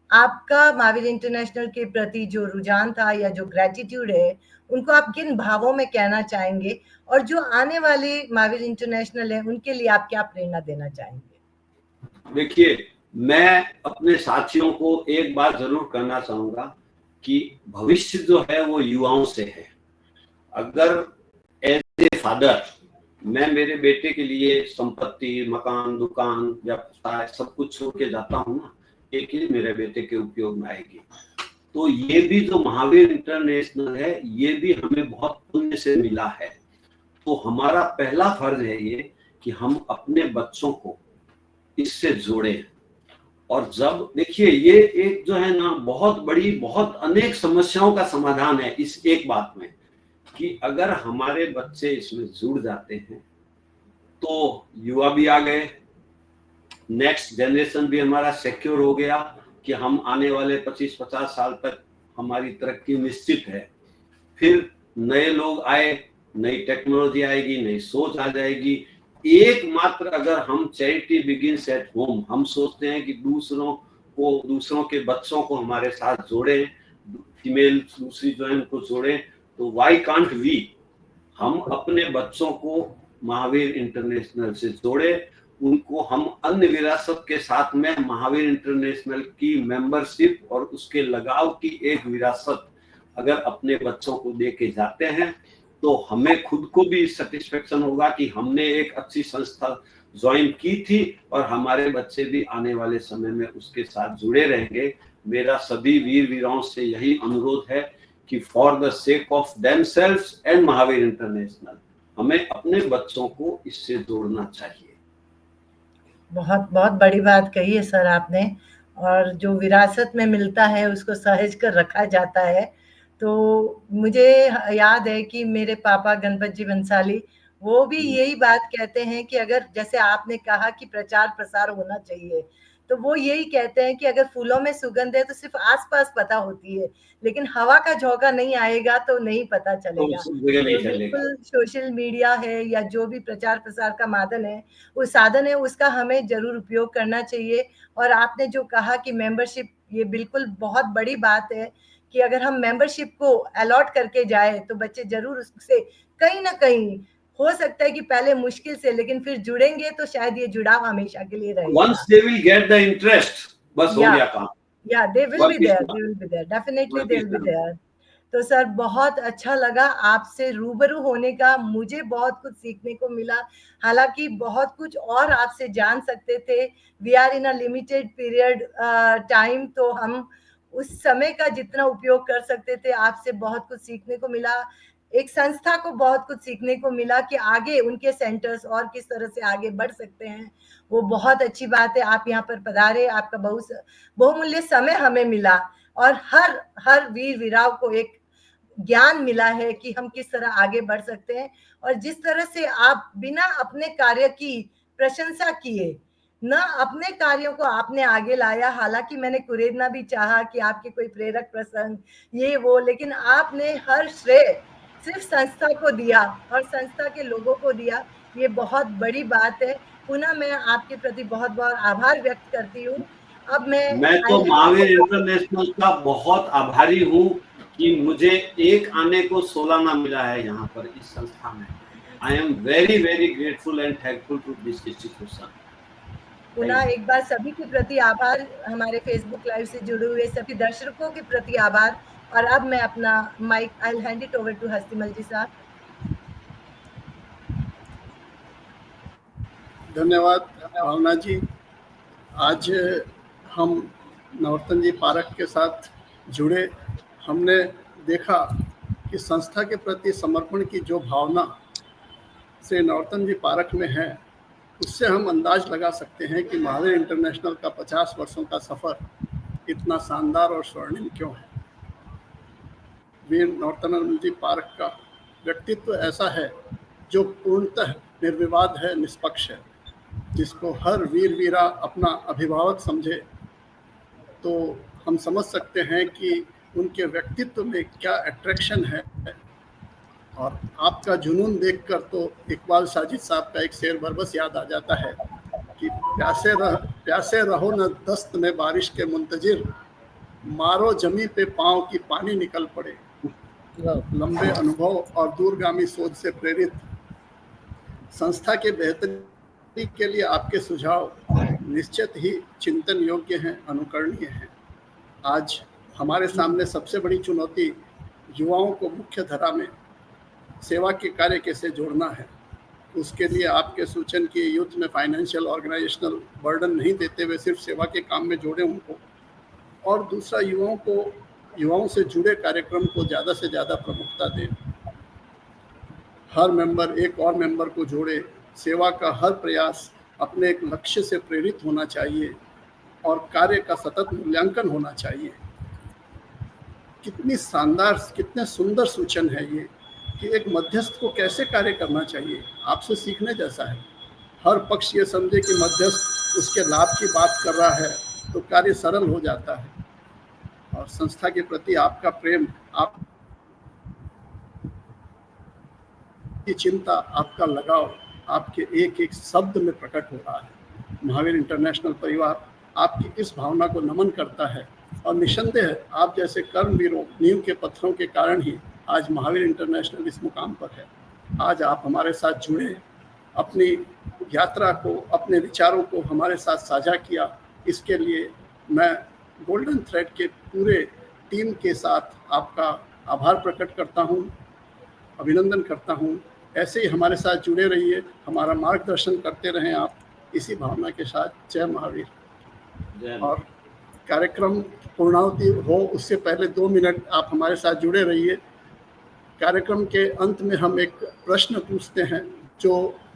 आपका महावीर इंटरनेशनल के प्रति जो रुझान था या जो ग्रेटिट्यूड है, उनको आप किन भावों में कहना चाहेंगे? और जो आने वाले महावीर इंटरनेशनल है उनके लिए आप क्या प्रेरणा देना चाहेंगे? देखिए, मैं अपने साथियों को एक बात जरूर करना चाहूंगा कि भविष्य जो है वो युवाओं से है। अगर एज ए फादर मैं मेरे बेटे के लिए संपत्ति, मकान, दुकान, व्यवसाय सब कुछ छोड़ के जाता हूँ ना, एक ही मेरे बेटे के उपयोग में आएगी। तो ये भी जो महावीर इंटरनेशनल है, ये भी हमें बहुत पुण्य से मिला है। तो हमारा पहला फर्ज है ये कि हम अपने बच्चों को इससे जोड़ें। और जब देखिए, ये एक जो है ना बहुत बड़ी, बहुत अनेक समस्याओं का समाधान है इस एक बात में कि अगर हमारे बच्चे इसमें जुड़ जाते हैं तो युवा भी आ गए, नेक्स्ट जनरेशन भी हमारा सिक्योर हो गया कि हम आने वाले 25-50 साल तक हमारी तरक्की निश्चित है। फिर नए लोग आए, नई टेक्नोलॉजी आएगी, नई सोच आ जाएगी एकमात्र अगर हम चैरिटी बिगिंस एट होम, हम सोचते हैं कि दूसरों के बच्चों को हमारे साथ जोड़ें, फीमेल दूसरी जो है उनको जोड़ें, तो व्हाई कांट वी, हम अपने बच्चों को महावीर इंटरनेशनल से जोड़े, उनको हम अन्य विरासत के साथ में महावीर इंटरनेशनल की मेंबरशिप और उसके लगाव की एक विरासत अगर अपने बच्चों को दे के जाते हैं तो हमें खुद को भी सेटिस्फेक्शन होगा कि हमने एक अच्छी संस्था ज्वाइन की थी और हमारे बच्चे भी आने वाले समय में उसके साथ जुड़े रहेंगे। मेरा सभी वीर वीराओं से यही अनुरोध है कि for the sake of themselves and Mahavir international हमें अपने बच्चों को इससे जोड़ना चाहिए। बहुत बहुत बड़ी बात कही है सर आपने। और जो विरासत में मिलता है उसको सहेज कर रखा जाता है। तो मुझे याद है कि मेरे पापा गणपत जी बंसाली वो भी यही बात कहते हैं कि अगर जैसे आपने कहा कि प्रचार प्रसार होना चाहिए, तो वो यही कहते हैं कि अगर फूलों में सुगंध है तो सिर्फ आसपास पता होती है, लेकिन हवा का झोंका नहीं आएगा तो नहीं पता चलेगा। तो बिल्कुल सोशल मीडिया है या जो भी प्रचार प्रसार का साधन है उसका हमें जरूर उपयोग करना चाहिए। और आपने जो कहा कि मेंबरशिप, ये बिल्कुल बहुत बड़ी बात है कि अगर हम मेंबरशिप को अलॉट करके जाए तो बच्चे जरूर उससे कहीं ना कहीं, हो सकता है कि पहले मुश्किल से, लेकिन फिर जुड़ेंगे तो शायद ये जुड़ाव हमेशा के लिए रहेगा। Once they will get the interest, बस हो गया काम। Yeah, they will be there. They will be there. Definitely they will be there. तो सर बहुत अच्छा लगा आपसे रूबरू होने का, मुझे बहुत कुछ सीखने को मिला। हालांकि बहुत कुछ और आपसे जान सकते थे, we are in a limited period time, तो हम उस समय का जितना उपयोग कर सकते थे, आपसे बहुत कुछ सीखने को मिला। एक संस्था को बहुत कुछ सीखने को मिला कि आगे उनके सेंटर्स और किस तरह से आगे बढ़ सकते हैं, वो बहुत अच्छी बात है। आप यहाँ पर पधारे, आपका बहुमूल्य समय हमें मिला और हर वीर वीराव को एक ज्ञान मिला है कि हम किस तरह आगे बढ़ सकते हैं। और जिस तरह से आप बिना अपने कार्य की प्रशंसा किए, ना अपने कार्यों को आपने आगे लाया, हालांकि मैंने कुरेदना भी चाहा कि आपके कोई प्रेरक प्रसंग ये वो, लेकिन आपने हर श्रेय सिर्फ संस्था को दिया और संस्था के लोगों को दिया, ये बहुत बड़ी बात है। पुनः मैं आपके प्रति बहुत बहुत आभार व्यक्त करती हूँ। अब मैं तो महावीर इंटरनेशनल का बहुत आभारी हूँ कि मुझे एक आने को सोलाना मिला है यहाँ पर इस संस्था में। I am very very grateful and thankful to this institution. पुनः एक बार सभी के प्रति आभार, हमारे फेसबुक लाइव से जुड़े हुए सभी दर्शकों के प्रति आभार। और अब मैं अपना mike I will hand it over to Hastimal ji sahab. धन्यवाद भावना जी। आज हम नवरत्न जी पारख के साथ जुड़े, हमने देखा कि संस्था के प्रति समर्पण की जो भावना से नवरत्न जी पारख में है, उससे हम अंदाज लगा सकते हैं कि महावीर इंटरनेशनल का 50 वर्षों का सफ़र इतना शानदार और स्वर्णिम क्यों है। वीर नवरत्न जी पारख का व्यक्तित्व ऐसा है जो पूर्णतः निर्विवाद है, निष्पक्ष है, जिसको हर वीर वीरा अपना अभिभावक समझे। तो हम समझ सकते हैं कि उनके व्यक्तित्व में क्या अट्रैक्शन है। और आपका जुनून देखकर तो इकबाल साजिद साहब का एक शेर बरबस याद आ जाता है कि प्यासे रहो न दस्त में बारिश के मुंतजिर, मारो जमी पे पाँव की पानी निकल पड़े। लंबे अनुभव और दूरगामी सोच से प्रेरित संस्था के बेहतरी के लिए आपके सुझाव निश्चित ही चिंतन योग्य हैं, अनुकरणीय हैं। आज हमारे सामने सबसे बड़ी चुनौती युवाओं को मुख्य धारा में सेवा के कार्य कैसे जोड़ना है। उसके लिए आपके सूचन की यूथ में फाइनेंशियल ऑर्गेनाइजेशनल बर्डन नहीं देते हुए सिर्फ सेवा के काम में जोड़ें उनको, और दूसरा युवाओं से जुड़े कार्यक्रम को ज़्यादा से ज़्यादा प्रमुखता दें। हर मेंबर एक और मेंबर को जोड़े। सेवा का हर प्रयास अपने एक लक्ष्य से प्रेरित होना चाहिए और कार्य का सतत मूल्यांकन होना चाहिए। कितनी शानदार, कितने सुंदर सूचन है ये कि एक मध्यस्थ को कैसे कार्य करना चाहिए। आपसे सीखने जैसा है। हर पक्ष ये समझे कि मध्यस्थ उसके लाभ की बात कर रहा है तो कार्य सरल हो जाता है। और संस्था के प्रति आपका प्रेम, आपकी चिंता, आपका लगाव आपके एक एक शब्द में प्रकट हो रहा है। महावीर इंटरनेशनल परिवार आपकी इस भावना को नमन करता है और निसंदेह आप जैसे कर्मवीरों, नींव के पत्थरों के कारण ही आज महावीर इंटरनेशनल इस मुकाम पर है। आज आप हमारे साथ जुड़े, अपनी यात्रा को, अपने विचारों को हमारे साथ साझा किया, इसके लिए मैं गोल्डन थ्रेड के पूरे टीम के साथ आपका आभार प्रकट करता हूं, अभिनंदन करता हूं। ऐसे ही हमारे साथ जुड़े रहिए, हमारा मार्गदर्शन करते रहें आप, इसी भावना के साथ। जय महावीर। और कार्यक्रम पूर्णाहुति हो उससे पहले 2 मिनट आप हमारे साथ जुड़े रहिए। कार्यक्रम के अंत में हम एक प्रश्न पूछते हैं जो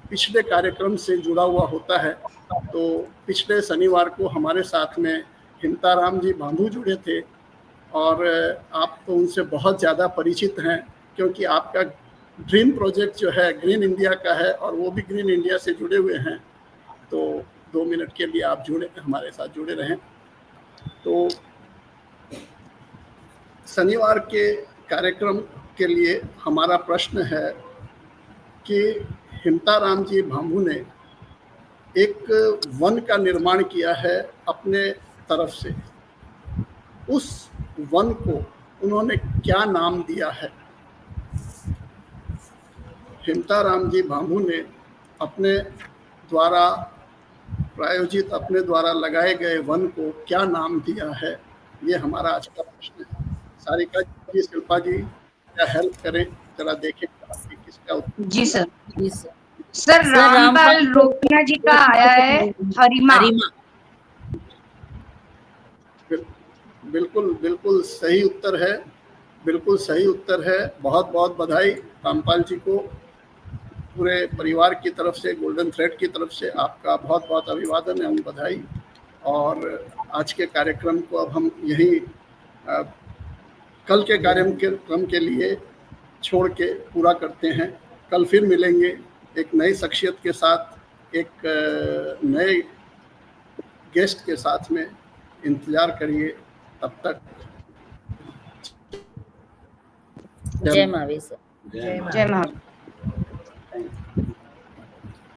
पिछले कार्यक्रम से जुड़ा हुआ होता है। तो पिछले शनिवार को हमारे साथ में हिमताराम जी भांभू जुड़े थे और आप तो उनसे बहुत ज़्यादा परिचित हैं क्योंकि आपका ड्रीम प्रोजेक्ट जो है ग्रीन इंडिया का है और वो भी ग्रीन इंडिया से जुड़े हुए हैं। तो 2 मिनट के लिए आप हमारे साथ जुड़े रहें। तो शनिवार के कार्यक्रम के लिए हमारा प्रश्न है कि हिमताराम जी भांभू ने एक वन का निर्माण किया है अपने तरफ से। उस वन को उन्होंने क्या नाम दिया है? हिमताराम जी भांभू ने अपने द्वारा प्रायोजित, अपने द्वारा लगाए गए वन को क्या नाम दिया है? ये हमारा आज का प्रश्न है। सारिका जी, शिल्पा जी क्या हेल्प करें, जरा देखें किसका उत्तर। जी सर। सर रामपाल रोकना जी का आया है हरिमा। बिल्कुल बिल्कुल सही उत्तर है, बिल्कुल सही उत्तर है। बहुत बहुत बधाई रामपाल जी को, पूरे परिवार की तरफ से, गोल्डन थ्रेड की तरफ से आपका बहुत बहुत अभिवादन एवं बधाई। और आज के कार्यक्रम को अब हम यहीं कल के कार्यक्रम के लिए छोड़ के पूरा करते हैं। कल फिर मिलेंगे एक नई शख्सियत के साथ, एक नए गेस्ट के साथ में। इंतजार करिए, तब तक जय महावीर सर। जय महावीर।